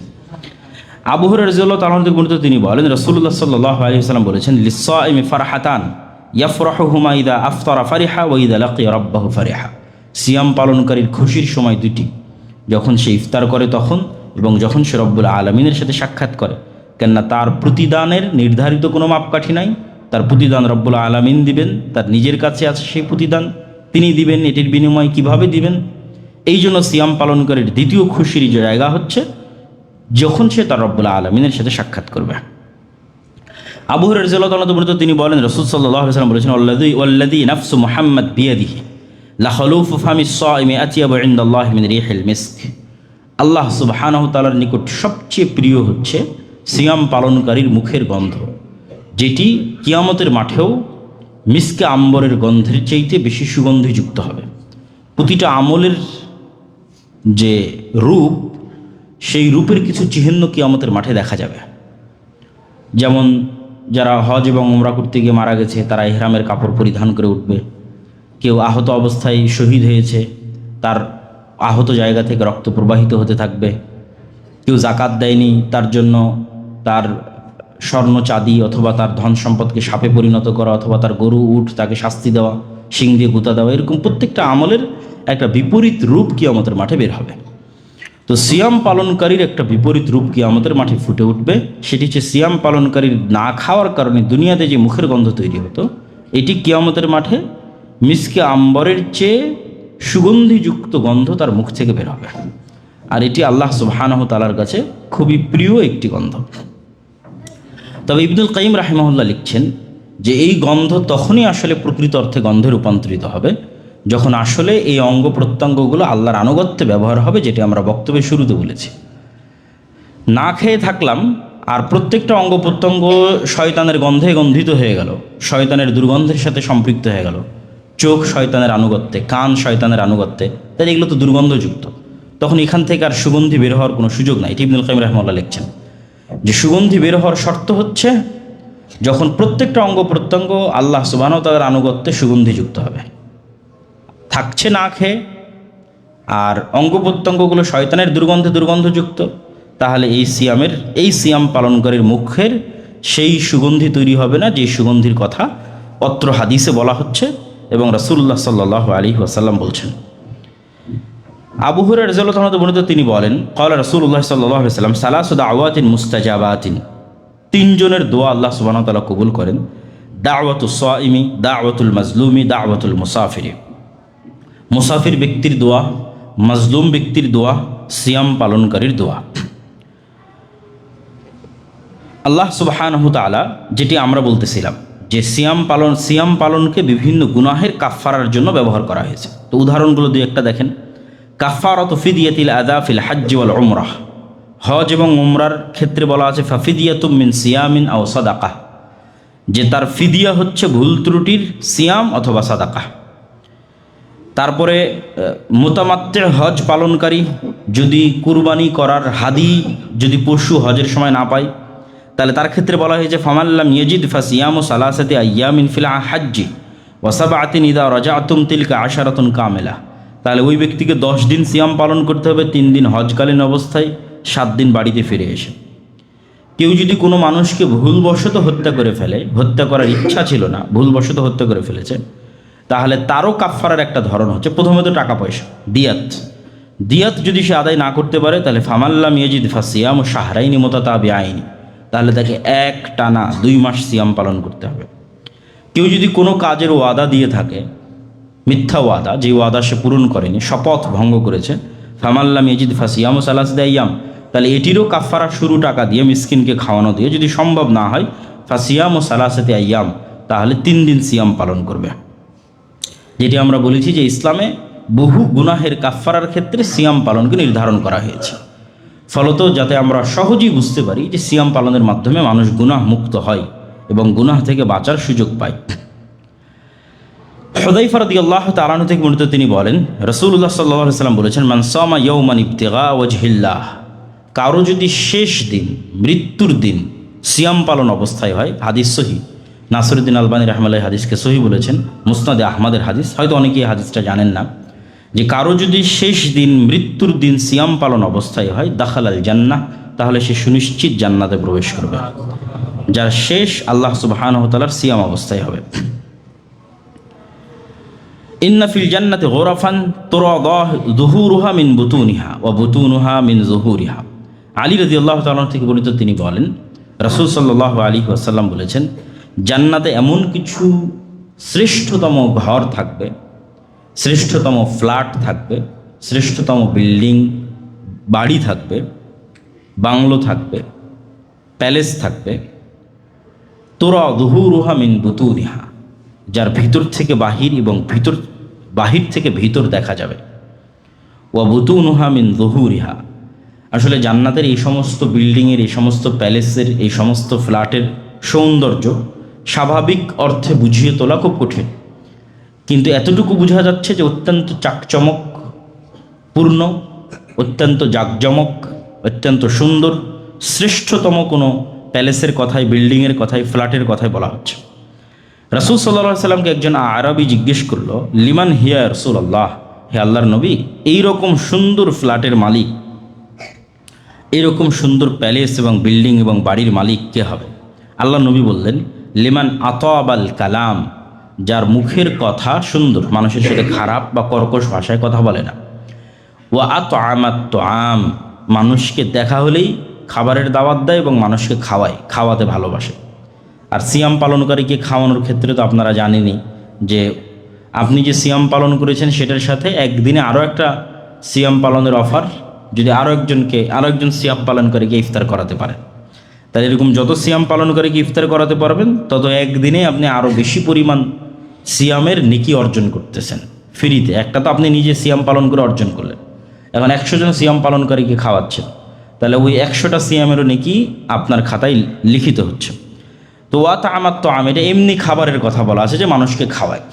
আবু হুরায়রা রাদিয়াল্লাহু তাআলা থেকে বর্ণিত, তিনি বলেন, রাসূলুল্লাহ সাল্লাল্লাহু আলাইহি ওয়াসাল্লাম বলেছেন, লিস-সাইমি ফারহাতান ইয়াফরাহুহুমা ইযা আফতারা ফারিহা ওয়া ইযা লাকিয়া রাব্বাহু ফারিহা, সিয়াম পালনকারীর খুশির সময় দুটি, যখন সে ইফতার করে তখন, এবং যখন সে রব্বুল আলামিনের সাথে সাক্ষাৎ করে। কেননা তার প্রতিদানের নির্ধারিত কোনো মাপকাঠি নাই, তার প্রতিদান রব্বুল আলামিন দিবেন, তার নিজের কাছে আছে সেই প্রতিদান, তিনি দিবেন। এটির বিনিময় কিভাবে দিবেন? এই জন্য সিয়াম পালনকারীর দ্বিতীয় খুশির জায়গা হচ্ছে যখন সে তার রব্বুল আলামিনের সাথে সাক্ষাৎ করবে। আবু হুরায়রা রাদিয়াল্লাহু তাআলা বর্ণিত, তিনি বলেন, রাসূল সাল্লাল্লাহু আলাইহি ওয়াসাল্লাম বলেছেন, ওয়াল্লাযী নাফসু মুহাম্মাদ বিয়াদিহি লা খালুফু ফামিস সাইমি আতিয়াবু ইনদাল্লাহি মিন রিহিল মিস্ক, আল্লাহ সুবহানাহু ওয়া তাআলার নিকট সবচেয়ে প্রিয় হচ্ছে সিয়াম পালনকারীর মুখের গন্ধ, যেটি কিয়ামতের মাঠেও মিসকে আম্বরের গন্ধের চাইতে বেশি সুগন্ধিযুক্ত হবে। প্রতিটা আমলের যে রূপ, সেই রূপের কিছু চিহ্ন কিয়ামতের মাঠে দেখা যাবে। যেমন যারা হজ এবং উমরা করতে গিয়ে মারা গেছে, তারা ইহরামের কাপড় পরিধান করে উঠবে। কেউ আহত অবস্থায় শহীদ হয়েছে, তার আহত জায়গা থেকে রক্ত প্রবাহিত হতে থাকবে। কেউ জাকাত দেয়নি, তার জন্য তার স্বর্ণ চাঁদি অথবা তার ধন সম্পদকে সাপে পরিণত করা, অথবা তার গরু উট তাকে শাস্তি দেওয়া, শিং দিয়ে গুঁতা দেওয়া, এরকম প্রত্যেকটা আমলের একটা বিপরীত রূপ কিয়ামতের মাঠে বের হবে। তো সিয়াম পালনকারীর একটা বিপরীত রূপ কিয়ামতের মাঠে ফুটে উঠবে, সেটি হচ্ছে সিয়াম পালনকারীর না খাওয়ার কারণে দুনিয়াতে যে মুখের গন্ধ তৈরি হতো, এটি কিয়ামতের মাঠে মিসকে আম্বরের চেয়ে সুগন্ধিযুক্ত গন্ধ তার মুখ থেকে বের হবে। আর এটি আল্লাহ সুবহানাহু ওয়া তাআলার কাছে খুবই প্রিয় একটি গন্ধ। তবে ইবনুল কাইয়িম রাহিমাহুল্লাহ লিখছেন যে এই গন্ধ তখনই আসলে প্রকৃত অর্থে গন্ধে রূপান্তরিত হবে যখন আসলে এই অঙ্গ প্রত্যঙ্গগুলো আল্লাহর আনুগত্যে ব্যবহার হবে, যেটি আমরা বক্তব্যের শুরুতে বলেছি। না খেয়ে থাকলাম আর প্রত্যেকটা অঙ্গ প্রত্যঙ্গ শয়তানের গন্ধে গন্ধিত হয়ে গেল, শয়তানের দুর্গন্ধের সাথে সম্পৃক্ত হয়ে গেল। চোখ শয়তানের আনুগত্যে, কান শয়তানের আনুগত্যে, তাই এগুলো তো দুর্গন্ধযুক্ত। তখন এখান থেকে আর সুগন্ধি বের হওয়ার কোনো সুযোগ নাই। এটি ইবনুল কাইয়িম রাহিমাহুল্লাহ লিখছেন যে সুগন্ধি বের হওয়ার শর্ত হচ্ছে যখন প্রত্যেকটা অঙ্গ প্রত্যঙ্গ আল্লাহ সুবহানাহু ওয়া তাআলার আনুগত্যে সুগন্ধিযুক্ত হবে। থাকছে না খেয়ে আর অঙ্গ প্রত্যঙ্গগুলো শয়তানের দুর্গন্ধযুক্ত, তাহলে এই সিয়াম পালনকারীর মুখের সেই সুগন্ধি তৈরি হবে না, যে সুগন্ধির কথা অত্র হাদিসে বলা হচ্ছে এবং রাসূলুল্লাহ সাল্লাল্লাহু আলাইহি ওয়াসাল্লাম বলছেন। আবু হুরায়রা রাদিয়াল্লাহু তাআলা বর্ণিত, তিনি বলেন, ক্বালা রাসূলুল্লাহ সাল্লাল্লাহু আলাইহি ওয়াসাল্লাম সালাসু দাওয়াতিন মুস্তাজাবাতিন, তিনজনের দোয়া আল্লাহ সুবহানাহু ওয়া তাআলা কবুল করেন। দাওয়াতুস সাইমি, দাওয়াতুল মাজলুমি, দাওয়াতুল মুসাফিরি। মুসাফির ব্যক্তির দোয়া, মাজলুম ব্যক্তির দোয়া, সিয়াম পালনকারীর দোয়া। আল্লাহ সুবহানাহু তাআলা যেটি আমরা বলতেছিলাম যে সিয়াম পালনকে বিভিন্ন গুনাহের কাফফারার জন্য ব্যবহার করা হয়েছে। তো উদাহরণগুলো দুই একটা দেখেন। কাফফারাতু ফিদিয়াতিল আদা ফিল হজ্জ ওয়াল উমরাহ, হজ এবং উমরার ক্ষেত্রে বলা আছে ফাফিদিয়াতুম মিন সিয়ামিন আও সাদাকাহ, যে তার ফিদিয়া হচ্ছে ভুল ত্রুটির সিয়াম অথবা সাদাকাহ। তারপরে মুতামাত্তি হজ পালনকারী যদি কুরবানি করার হাদি যদি পশু হজের সময় না পায়, তাহলে তার ক্ষেত্রে বলা হয়েছে ফামাল্লাম ইয়াজিদ ফাসিয়ামু সালাসাতি আইয়ামিন ফিল হাজ্জি ওয়া সাবআতিন ইযা রাজাতুম তিলকা আশারাতুন কামিলা। তাহলে ওই ব্যক্তিকে 10 দিন সিয়াম পালন করতে হবে, 3 দিন হজকালীন অবস্থায়, 7 দিন বাড়িতে ফিরে এসে। কেউ যদি কোনো মানুষকে ভুলবশত হত্যা করে ফেলে, হত্যা করার ইচ্ছা ছিল না, ভুলবশত হত্যা করে ফেলেছে, তাহলে তারও কাফফারার একটা ধরন হচ্ছে প্রথমত টাকা পয়সা, দিয়াত যদি সে আদায় না করতে পারে, তাহলে ফামাল্লাম ইয়াজিদ ফাসিয়ামু শাহরাইনি মুতাতাবিআইনি, তাহলে তাকে এক টানা 2 মাস সিয়াম পালন করতে হবে। কেউ যদি কোনো কাজের ওয়াদা দিয়ে থাকে, মিথ্যা ওয়াদা, যে ওয়াদা সে পূরণ করেনি, শপথ ভঙ্গ করেছে, ফামাল্লাম ইয়াজিদ ফাসিয়ামু সালাসাতি আইয়াম, তাহলে এটিরও কাফফারা শুরু টাকা দিয়ে মিসকিনকে খাওয়ানো দিয়ে, যদি সম্ভব না হয় ফাসিয়ামু সালাসাতি আইয়াম, তাহলে 3 দিন সিয়াম পালন করবে। যেটি আমরা বলেছি যে ইসলামে বহু গুনাহের কাফফারার ক্ষেত্রে সিয়াম পালনকে নির্ধারণ করা হয়েছে, ফলত যাতে আমরা সহজেই বুঝতে পারি যে সিয়াম পালনের মাধ্যমে মানুষ গুনাহ মুক্ত হয় এবং গুনাহ থেকে বাঁচার সুযোগ পায়। হুযায়ফা রাদিয়াল্লাহু তাআলা আনহু থেকে বর্ণিত, তিনি বলেন রাসূলুল্লাহ সাল্লাল্লাহু আলাইহি ওয়াসাল্লাম বলেছেন, মান সামা ইয়াওমান ইবতিগা ওয়াজহিল্লাহ, কারো যদি শেষ দিন, মৃত্যুর দিন সিয়াম পালন অবস্থায় হয়, হাদিস সহিহ, নাসিরউদ্দিন আলবানী রাহমাতুল্লাহ হাদিসকে সহিহ বলেছেন, মুসনাদে আহমদের হাদিস, হয়তো অনেকেই হাদিসটা জানেন না, যে কারো যদি শেষ দিন, মৃত্যুর দিন সিয়াম পালন অবস্থায় হয়, দাখালাল জান্নাহ, তাহলে সে সুনিশ্চিত জান্নাতে প্রবেশ করবে, যার শেষ আল্লাহ সুবহানাহু ওয়া তাআলার সিয়াম অবস্থায় হবে। ইন্না ফিল জান্নাতি গুরাফান তুরা যুহুরুহা মিন বুতুনিহা ওয়া বুতুনুহা মিন যুহুরিহা। আলী রাদিয়াল্লাহু তাআলা থেকে বর্ণিত, তিনি বলেন রাসূল সাল্লাল্লাহু আলাইহি ওয়াসাল্লাম বলেছেন, জান্নাতে এমন কিছু শ্রেষ্ঠতম ঘর থাকবে, শ্রেষ্ঠতম ফ্ল্যাট থাকবে, শ্রেষ্ঠতম বিল্ডিং, বাড়ি থাকবে, বাংলো থাকবে, প্যালেস থাকবে, তুরা যুহুরুহা মিন বুতুনিহা, যার ভিতর থেকে বাহির এবং বাহির থেকে ভিতর দেখা যাবে, ওয়া বুতুনুহা মিন যুহুরিহা। আসলে জান্নাতের এই সমস্ত বিল্ডিংয়ের, এই সমস্ত প্যালেসের, এই সমস্ত ফ্ল্যাটের সৌন্দর্য স্বাভাবিক অর্থে বুঝিয়ে তোলা খুব কঠিন, কিন্তু এতটুকু বোঝা যাচ্ছে যে অত্যন্ত চাকচমকপূর্ণ, অত্যন্ত জাকজমক, অত্যন্ত সুন্দর, শ্রেষ্ঠতম কোনো প্যালেসের কথাই, বিল্ডিংয়ের কথাই, ফ্ল্যাটের কথাই বলা হচ্ছে। রাসূল সাল্লাল্লাহু আলাইহি সাল্লামকে একজন আরবি জিজ্ঞেস করলো, লিমান হিয়া ইয়া রাসূলুল্লাহ, হে আল্লাহর নবী, এইরকম সুন্দর ফ্ল্যাটের মালিক, এইরকম সুন্দর প্যালেস এবং বিল্ডিং এবং বাড়ির মালিক কে হবে? আল্লাহর নবী বললেন, লিমান আতাবাল কালাম, যার মুখের কথা সুন্দর, মানুষের সাথে খারাপ বা কর্কশ ভাষায় কথা বলে না, ওয়া আতআমাত তুআম, মানুষকে দেখা হলেই খাবারের দাওয়াত দেয় এবং মানুষকে খাওয়াতে ভালোবাসে। আর সিয়াম পালনকারীকে খাওয়ানোর ক্ষেত্রে তো আপনারা জানেনই যে আপনি যে সিয়াম পালন করেছেন সেটার সাথে একদিনে আরও একটা সিয়াম পালনের অফার, যদি আরও একজন সিয়াম পালনকারীকে ইফতার করাতে পারেন, তাহলে এরকম যত সিয়াম পালনকারীকে ইফতার করাতে পারবেন, তত একদিনে আপনি আরও বেশি পরিমাণ সিয়ামের নেকি অর্জন করতেছেন ফ্রিতে। একটা তো আপনি নিজে সিয়াম পালন করে অর্জন করলেন, এখন 100 জন সিয়াম পালনকারীকে খাওয়াচ্ছেন, তাহলে ওই 100টা সিয়ামেরও নেকি আপনার খাতায় লিখিত হচ্ছে। তো ওয়া তা'আমাত তুআম, এটা এমনি খাবারের কথা বলা আছে যে মানুষকে খাওয়ায়।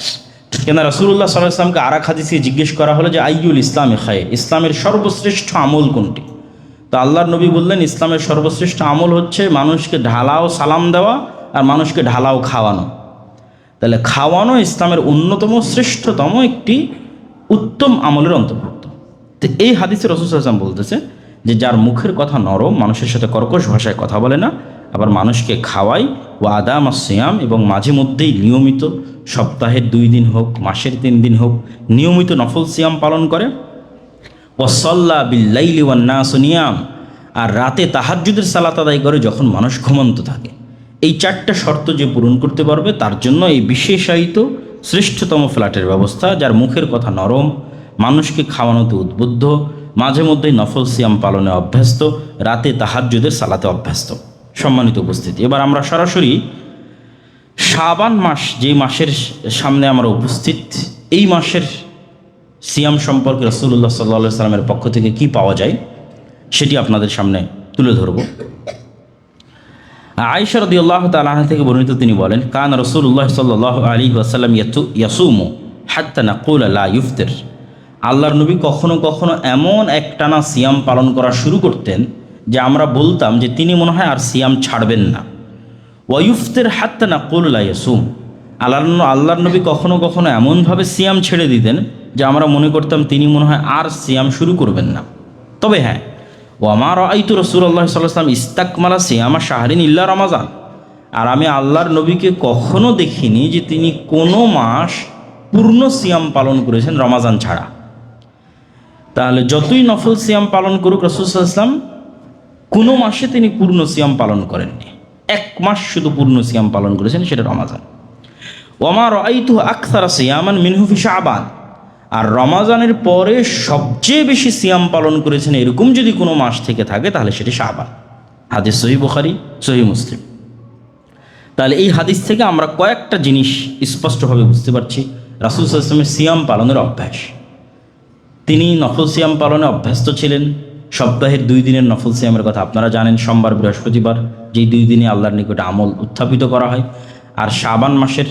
কেন রাসূলুল্লাহ সাল্লাল্লাহু আলাইহি ওয়াসাল্লামকে আরেক হাদিসে জিজ্ঞেস করা হলো যে আইয়ুল ইসলামি খায়র, ইসলামের সর্বশ্রেষ্ঠ আমল কোনটি? তো আল্লাহর নবী বললেন, ইসলামের সর্বশ্রেষ্ঠ আমল হচ্ছে মানুষকে ঢালাও সালাম দেওয়া আর মানুষকে ঢালাও খাওয়ানো। তাহলে খাওয়ানো ইসলামের অন্যতম শ্রেষ্ঠতম একটি উত্তম আমলের অন্তর্ভুক্ত। তো এই হাদিসে রাসূল সাল্লাল্লাহু আলাইহি ওয়াসাল্লাম বলতেছে যে যার মুখের কথা নরম, মানুষের সাথে কর্কশ ভাষায় কথা বলে না, আবার মানুষকে খাওয়ায়, ও আদামাস সিয়াম, এবং মাঝে মধ্যেই নিয়মিত, সপ্তাহের 2 দিন হোক, মাসের 3 দিন হোক, নিয়মিত নফল সিয়াম পালন করে, ওয়াসাল্লা বিল্লাইলি ওয়ান নাসু নিয়াম, আর রাতে তাহাজ্জুদের সালাত আদায় করে যখন মানুষ ঘুমন্ত থাকে। এই 4টা শর্ত যে পূরণ করতে পারবে তার জন্য এই বিশেষায়িত শ্রেষ্ঠতম ফ্ল্যাটের ব্যবস্থা, যার মুখের কথা নরম, মানুষকে খাওয়ানোতে উদ্বুদ্ধ, মাঝে মধ্যেই নফল সিয়াম পালনে অভ্যস্ত, রাতে তাহাজ্জুদের সালাতে অভ্যস্ত। সম্মানিত উপস্থিতি, এবার আমরা সরাসরি শাবান মাস, যে মাসের সামনে আমরা উপস্থিত, এই মাসের সিয়াম সম্পর্কে রাসূলুল্লাহ সাল্লাল্লাহু আলাইহি সাল্লামের পক্ষ থেকে কি পাওয়া যায় সেটি আপনাদের সামনে তুলে ধরব। আয়েশা রাদিয়াল্লাহু তাআলা আনহা থেকে বর্ণিত, তিনি বলেন, কান রাসূলুল্লাহ সাল্লাল্লাহু আলাইহি ওয়াসাল্লাম ইয়াসুমু হাত্তা নাকুলা লা ইফতির। আল্লাহর নবী কখনো কখনো এমন একটানা সিয়াম পালন করা শুরু করতেন যে আমরা বলতাম যে তিনি মনে হয় আর সিয়াম ছাড়বেন না। ওয়াইফতির হাত্তা নাকুলা লা ইয়াসুম। আল্লাহর নবী কখনো কখনো এমনভাবে সিয়াম ছেড়ে দিতেন যে আমরা মনে করতাম তিনি মনে হয় আর সিয়াম শুরু করবেন না। তবে হ্যাঁ, ওয়ামা রাআইতু রাসূলুল্লাহ সাল্লাল্লাহু আলাইহি ওয়াসাল্লাম ইস্তাকমালা সিয়ামা শাহরিন ইল্লা রমাজান। আর আমি আল্লাহর নবীকে কখনো দেখিনি যে তিনি কোনো মাস পূর্ণ সিয়াম পালন করেছেন রমাজান ছাড়া। তাহলে যতই নফল সিয়াম পালন করুক, রাসূল সাল্লাল্লাহু আলাইহি ওয়াসাল্লাম কোনো মাসে তিনি পূর্ণ সিয়াম পালন করেননি। 1 মাস শুধু পূর্ণ সিয়াম পালন করেছেন, সেটা রমাজান। ওয়ামা রাআইতু আকসারা সিয়ামান মিনহু ফি শাবান। আর রমাজানের পরে সবচেয়ে বেশি সিয়াম পালন করেছেন এরকম যদি কোনো মাস থেকে থাকে তাহলে সেটি শাবান। হাদিস সহিহ বুখারী, সহিহ মুসলিম। তাহলে এই হাদিস থেকে আমরা কয়েকটা জিনিস স্পষ্টভাবে বুঝতে পারছি। রাসূল সাল্লাল্লাহু আলাইহি ওয়াসাল্লামের সিয়াম পালনের অভ্যাস, তিনি নফল সিয়াম পালনে অভ্যস্ত ছিলেন। সপ্তাহের 2 দিনের নফল সিয়ামের কথা আপনারা জানেন, সোমবার বৃহস্পতিবার, যেই 2 দিনে আল্লাহর নিকটে আমল উত্থাপিত করা হয়। আর শাবান মাসের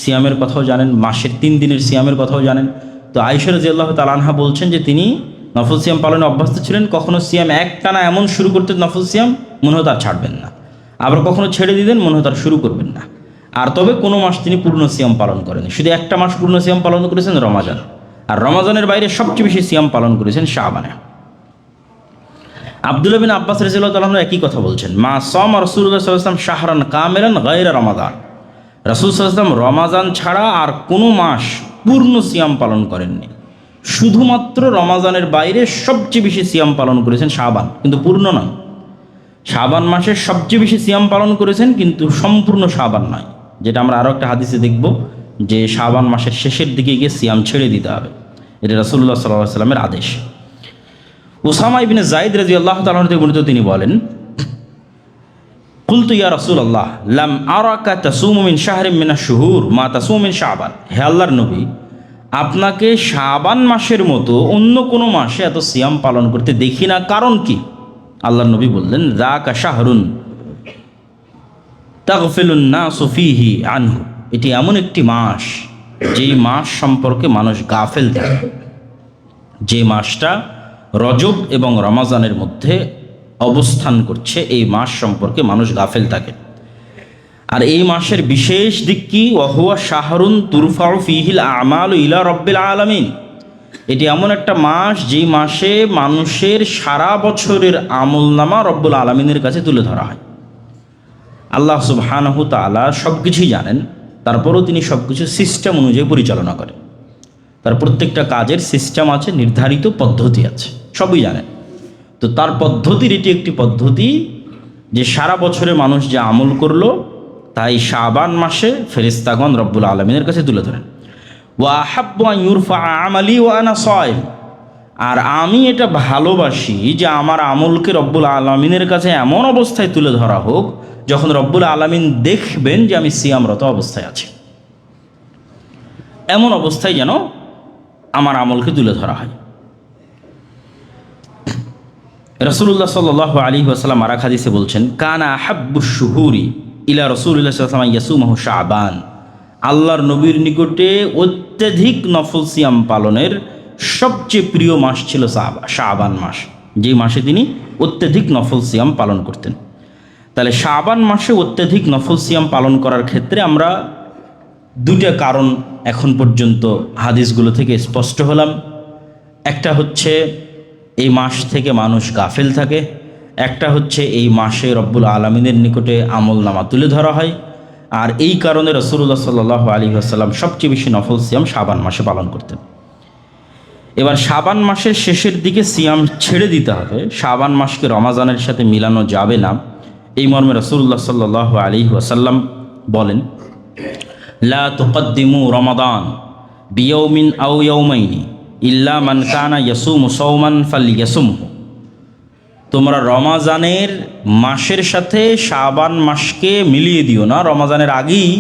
সিয়ামের কথাও জানেন, মাসের 3 দিনের সিয়ামের কথাও জানেন। তো আয়েশা রাদিয়াল্লাহু তাআলা আনহা বলছেন যে তিনি নফল সিয়াম পালনে অভ্যস্ত ছিলেন। কখনো সিয়াম একটানা এমন শুরু করতেন নফল সিয়াম মনে হতো আর ছাড়বেন না, আবার কখনো ছেড়ে দিতেন মনে হতো আর শুরু করবেন না। আর তবে কোনো মাস তিনি পূর্ণ সিয়াম পালন করেন, শুধু একটা মাস পূর্ণ সিয়াম পালন করেছেন রমাজান। আর রমাজানের বাইরে সবচেয়ে বেশি সিয়াম পালন করেছেন শাবানে। আব্দুল্লাহ বিন আব্বাস রাদিয়াল্লাহু তাআলা আনহু একই কথা বলছেন, মা সামা রাসূলুল্লাহ সাল্লাল্লাহু আলাইহি ওয়াসাল্লাম শাহরান কামিলান গায়রা রমাদান। রাসূল সাল্লাল্লাহু আলাইহি ওয়াসাল্লাম রমাজান ছাড়া আর কোনো মাস পূর্ণ সিয়াম পালন করেননি। শুধুমাত্র রমাজানের বাইরে সবচেয়ে বেশি সিয়াম পালন করেছেন শাবান, কিন্তু পূর্ণ নয়। শাবান মাসে সবচেয়ে বেশি সিয়াম পালন করেছেন, কিন্তু সম্পূর্ণ শাবান নয়, যেটা আমরা আরও একটা হাদিসে দেখব যে শাবান মাসের শেষের দিকে গিয়ে সিয়াম ছেড়ে দিতে হবে। এটা রাসূলুল্লাহ সাল্লাল্লাহু আলাইহি ওয়াসাল্লামের আদেশ। উসামা ইবনে যায়েদ রাদিয়াল্লাহু তাআলা আনহু থেকে বর্ণিত, তিনি বলেন, কুলতু ইয়া রাসূলুল্লাহ লাম আরাকা তাসুমু মিন শাহরিন মিনাশ শুহুর মা তাসুমু মিন শাবান। হে আল্লাহর নবী, আপনাকে শাবান মাসের মতো অন্য কোনো মাসে এত সিয়াম পালন করতে দেখি না, কারণ কি? আল্লাহর নবী বললেন, যাকা শাহরুন তাগফিলুন নাসু ফীহি আনহু। এটি এমন একটি মাস যেই মাস সম্পর্কে মানুষ গাফেল থাকে, যে মাসটা রজব এবং রমাজানের মধ্যে অবস্থান করছে, এই মাস সম্পর্কে মানুষ গাফেল থাকে। আর এই মাসের বিশেষ দিক কি? ওয়াহুয়া শাহরুন তুরফাউ ফীহিল আমালু ইলা রব্বিল আলামিন। এটি এমন একটা মাস যেই মাসে মানুষের সারা বছরের আমলনামা রব্বুল আলামিনের কাছে তুলে ধরা হয়। আল্লাহ সুবহানাহু তাআলা সব কিছুই জানেন, তারপরেও তিনি সব কিছু সিস্টেম অনুযায়ী পরিচালনা করেন। তার প্রত্যেকটা কাজের সিস্টেম আছে, নির্ধারিত পদ্ধতি আছে, সবই জানেন। তো তার পদ্ধতির এটি একটি পদ্ধতি যে সারা বছরে মানুষ যে আমল করলো তাই শাবান মাসে ফেরেশতাগণ রব্বুল আলামিনের কাছে তুলে ধরেন। ওয়া আহাব্বু আন ইউরফা আমালি ওয়া আনা সাইম। আর আমি এটা ভালোবাসি যে আমার আমলকে রব্বুল আলামিনের কাছে এমন অবস্থায় তুলে ধরা হোক যখন রব্বুল আলামিন দেখবেন যে আমি সিয়ামরত অবস্থায় আছি, এমন অবস্থায় যেন আমার আমলকে তুলে ধরা হয়। রাসূলুল্লাহ সাল্লাল্লাহু আলাইহি ওয়াসাল্লাম আরেক হাদিসে বলছেন, কানা আহাব্বুশ শুহুরি ইলা রাসূলিল্লাহ সাল্লাল্লাহু আলাইহি ওয়াসাল্লাম ইয়াসুমহু শাবান। আল্লাহর নবীর নিকটে অত্যধিক নফল সিয়াম পালনের সবচেয়ে প্রিয় মাস ছিল শাবান মাস, যেই মাসে তিনি অত্যধিক নফল সিয়াম পালন করতেন। তাহলে শাবান মাসে অত্যধিক নফল সিয়াম পালন করার ক্ষেত্রে আমরা 2টা কারণ এখন পর্যন্ত হাদিসগুলো থেকে স্পষ্ট হলাম। একটা হচ্ছে এই মাস থেকে মানুষ গাফেল থাকে, একটা হচ্ছে এই মাসে রব্বুল আলামিনের নিকটে আমলনামা তুলে ধরা হয়। আর এই কারণে রাসূলুল্লাহ সাল্লাল্লাহু আলাইহি ওয়াসাল্লাম সবচেয়ে বেশি নফল সিয়াম শাবান মাসে পালন করতেন। এবার শাবান মাসের শেষের দিকে সিয়াম ছেড়ে দিতে হবে। শাবান মাসকে রমাজানের সাথে মিলানো যাবে না, এই মর্মে রাসূলুল্লাহ সাল্লাল্লাহু আলাইহি ওয়াসাল্লাম বলেন, লা তুকদ্দিমু রমাদান বিয়াউমিন আও ইয়াউমাইনি ইল্লা মান কানা ইয়াসুমু সাওমান ফালইয়াসুমহু। তোমরা রমাজানের মাসের সাথে শাবান মাসকে মিলিয়ে দিও না। রমাজানের আগেই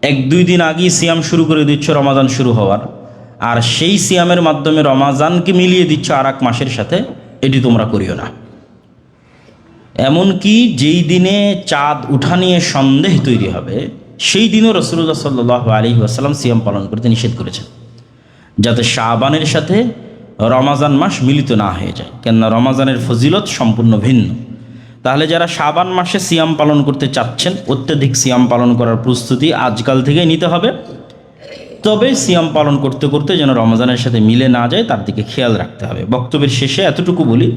1-2 দিন আগেই সিয়াম শুরু করে দিচ্ছ রমাজান শুরু হওয়ার, আর সেই সিয়ামের মাধ্যমে রমাজানকে মিলিয়ে দিচ্ছ আর এক মাসের সাথে, এটি তোমরা করিও না। এমনকি যেই দিনে চাঁদ উঠা নিয়ে সন্দেহ তৈরি হবে সেই দিনও রাসূলুল্লাহ সাল্লাল্লাহু আলাইহি ওয়াসাল্লাম সিয়াম পালন করতে নিষেধ করেছেন, যাতে শাবানের সাথে রমাজান মাস মিলিত না হয়ে যায়। কেননা রমাজানের ফজিলত সম্পূর্ণ ভিন্ন। তাহলে যারা শাবান মাসে সিয়াম পালন করতে চাচ্ছেন, অত্যধিক সিয়াম পালন করার প্রস্তুতি আজকাল থেকেই নিতে হবে। তবে সিয়াম পালন করতে করতে যেন রমজানের সাথে মিলে না যায় তার দিকে খেয়াল রাখতে হবে। বক্তব্যের শেষে এতটুকু বলি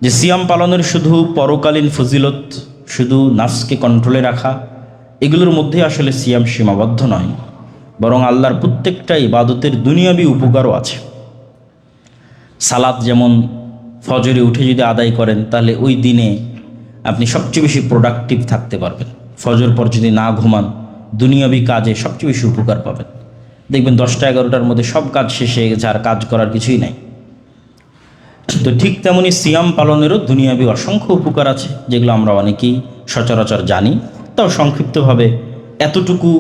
যে সিয়াম পালনের শুধু পরকালীন ফজিলত, শুধু নাফসকে কন্ট্রোলে রাখা, এগুলোর মধ্যে আসলে সিয়াম সীমাবদ্ধ নয়, বরং আল্লাহর প্রত্যেকটা ইবাদতের দুনিয়াবি উপকারও আছে। সালাত যেমন ফজরে উঠে যদি আদায় করেন তাহলে ওই দিনে আপনি সবচেয়ে বেশি প্রোডাক্টিভ থাকতে পারবেন। ফজর পর যদি না ঘুমান দুনিয়াবি কাজে সবচেয়ে বেশি উপকার পাবেন। দেখবেন 10টা-11টার মধ্যে সব কাজ শেষ হয়ে গেছে, আর কাজ করার কিছুই নাই। তো ঠিক তেমনি সিয়াম পালনেরও দুনিয়াবি অসংখ্য উপকার আছে, যেগুলো আমরা অনেকেই সচরাচর জানি। তাও সংক্ষিপ্তভাবে এতটুকু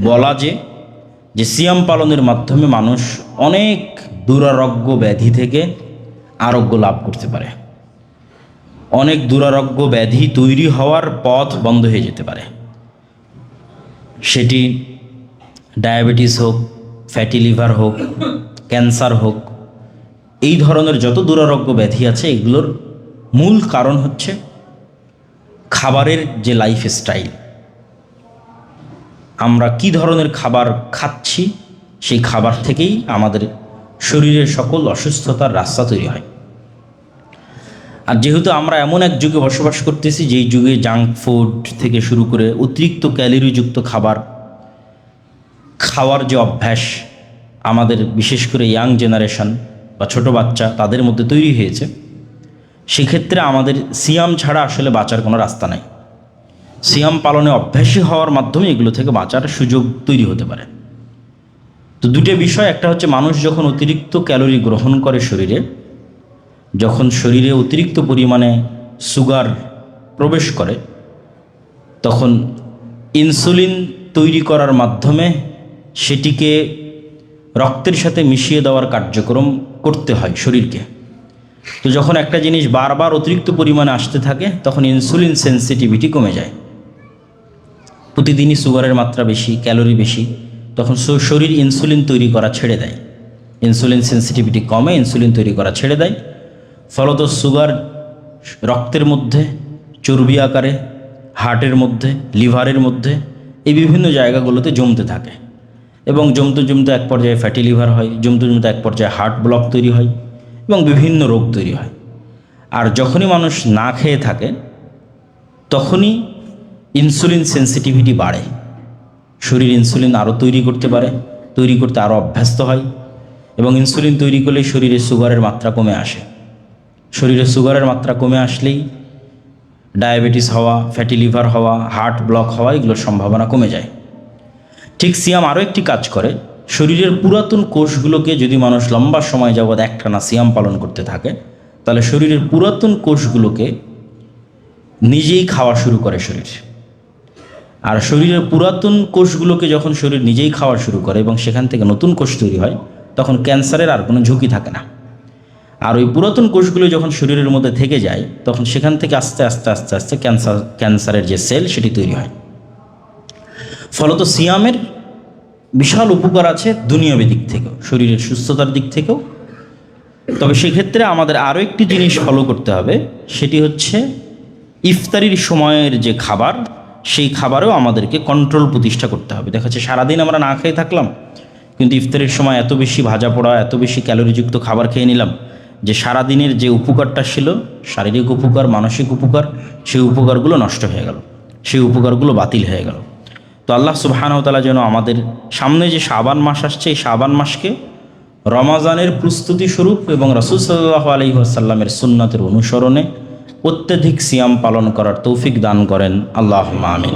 বলা যে সিয়াম পালনের মাধ্যমে মানুষ অনেক দুরারোগ্য ব্যাধি থেকে আরোগ্য লাভ করতে পারে। অনেক দুরারোগ্য ব্যাধি তৈরি হওয়ার পথ বন্ধ হয়ে যেতে পারে। সেটি ডায়াবেটিস হোক, ফ্যাটি লিভার হোক, ক্যান্সার হোক, এই ধরনের যত দুরারোগ্য ব্যাধি আছে এগুলোর মূল কারণ হচ্ছে খাবারের যে লাইফস্টাইল। আমরা কি ধরনের খাবার খাচ্ছি, সেই খাবার থেকেই আমাদের শরীরের সকল অসুস্থতার রাস্তা তৈরি হয়। আর যেহেতু আমরা এমন এক যুগে বসবাস করতেছি যেই যুগে জাঙ্ক ফুড থেকে শুরু করে অতিরিক্ত ক্যালোরিযুক্ত খাবার খাওয়ার যে অভ্যাস আমাদের বিশেষ করে ইয়াং জেনারেশন বা ছোট বাচ্চা তাদের মধ্যে তৈরি হয়েছে, সেক্ষেত্রে আমাদের সিয়াম ছাড়া আসলে বাঁচার কোনো রাস্তা নাই। সিয়াম পালনে অভ্যাসী হওয়ার মাধ্যমে এগুলো থেকে বাঁচার সুযোগ তৈরি হতে পারে। তো দুটো বিষয়, একটা হচ্ছে মানুষ যখন অতিরিক্ত ক্যালোরি গ্রহণ করে শরীরে, যখন শরীরে অতিরিক্ত পরিমাণে সুগার প্রবেশ করে, তখন ইনসুলিন তৈরি করার মাধ্যমে সেটিকে রক্তের সাথে মিশিয়ে দেওয়ার কার্যক্রম করতে হয় শরীরকে। তো যখন একটা জিনিস বারবার অতিরিক্ত পরিমাণে আসতে থাকে তখন ইনসুলিন সেন্সিটিভিটি কমে যায়। প্রতিদিনই সুগারের মাত্রা বেশি, ক্যালোরি বেশি, তখন শরীর ইনসুলিন তৈরি করা ছেড়ে দেয়। ইনসুলিন সেন্সিটিভিটি কমে, ইনসুলিন তৈরি করা ছেড়ে দেয়। ফলত সুগার রক্তের মধ্যে, চর্বি আকারে, হার্টের মধ্যে, লিভারের মধ্যে, এই বিভিন্ন জায়গাগুলোতে জমতে থাকে এবং জমতে জমতে এক পর্যায়ে ফ্যাটি লিভার হয়, জমতে জমতে এক পর্যায়ে হার্ট ব্লক তৈরি হয় এবং বিভিন্ন রোগ তৈরি হয়। আর যখনই মানুষ না খেয়ে থাকে তখনই ইনসুলিন সেন্সিটিভিটি বাড়ে। শরীর ইনসুলিন আরও তৈরি করতে পারে, তৈরি করতে আরও অভ্যস্ত হয় এবং ইনসুলিন তৈরি করলে শরীরে সুগারের মাত্রা কমে আসে। শরীরে সুগারের মাত্রা কমে আসলেই ডায়াবেটিস হওয়া, ফ্যাটি লিভার হওয়া, হার্ট ব্লক হওয়া, এগুলোর সম্ভাবনা কমে যায়। ঠিক সিয়াম আরও একটি কাজ করে, শরীরের পুরাতন কোষগুলোকে যদি মানুষ লম্বা সময় যাবৎ একটানা সিয়াম পালন করতে থাকে তাহলে শরীরের পুরাতন কোষগুলোকে নিজেই খাওয়া শুরু করে শরীর। আর শরীরের পুরাতন কোষগুলোকে যখন শরীর নিজেই খাওয়া শুরু করে এবং সেখান থেকে নতুন কোষ তৈরি হয় তখন ক্যান্সারের আর কোনো ঝুঁকি থাকে না। আর ওই পুরাতন কোষগুলো যখন শরীরের মধ্যে থেকে যায় তখন সেখান থেকে আস্তে আস্তে আস্তে আস্তে ক্যান্সারের যে সেল সেটি তৈরি হয়। ফলত সিয়ামের বিশাল উপকার আছে দুনিয়াবী দিক থেকেও, শরীরের সুস্থতার দিক থেকেও। তবে সেক্ষেত্রে আমাদের আরও একটি জিনিস ফলো করতে হবে, সেটি হচ্ছে ইফতারির সময়ের যে খাবার, সেই খাবারেও আমাদেরকে কন্ট্রোল প্রতিষ্ঠা করতে হবে। দেখা যাচ্ছে সারাদিন আমরা না খেয়ে থাকলাম, কিন্তু ইফতারের সময় এত বেশি ভাজা পোড়া, এত বেশি ক্যালোরিযুক্ত খাবার খেয়ে নিলাম যে সারাদিনের যে উপকারটা ছিল, শারীরিক উপকার, মানসিক উপকার, সেই উপকারগুলো নষ্ট হয়ে গেল, সেই উপকারগুলো বাতিল হয়ে গেল। তো আল্লাহ সুবহানাহু ওয়া তাআলা যেন আমাদের সামনে যে শাবান মাস আসছে, এই শাবান মাসকে রমাজানের প্রস্তুতি স্বরূপ এবং রাসূল সাল্লাল্লাহু আলাইহি ওয়াসাল্লামের সুন্নতের অনুসরণে অত্যধিক সিয়াম পালন করার তৌফিক দান করেন। আল্লাহুম্মা আমিন।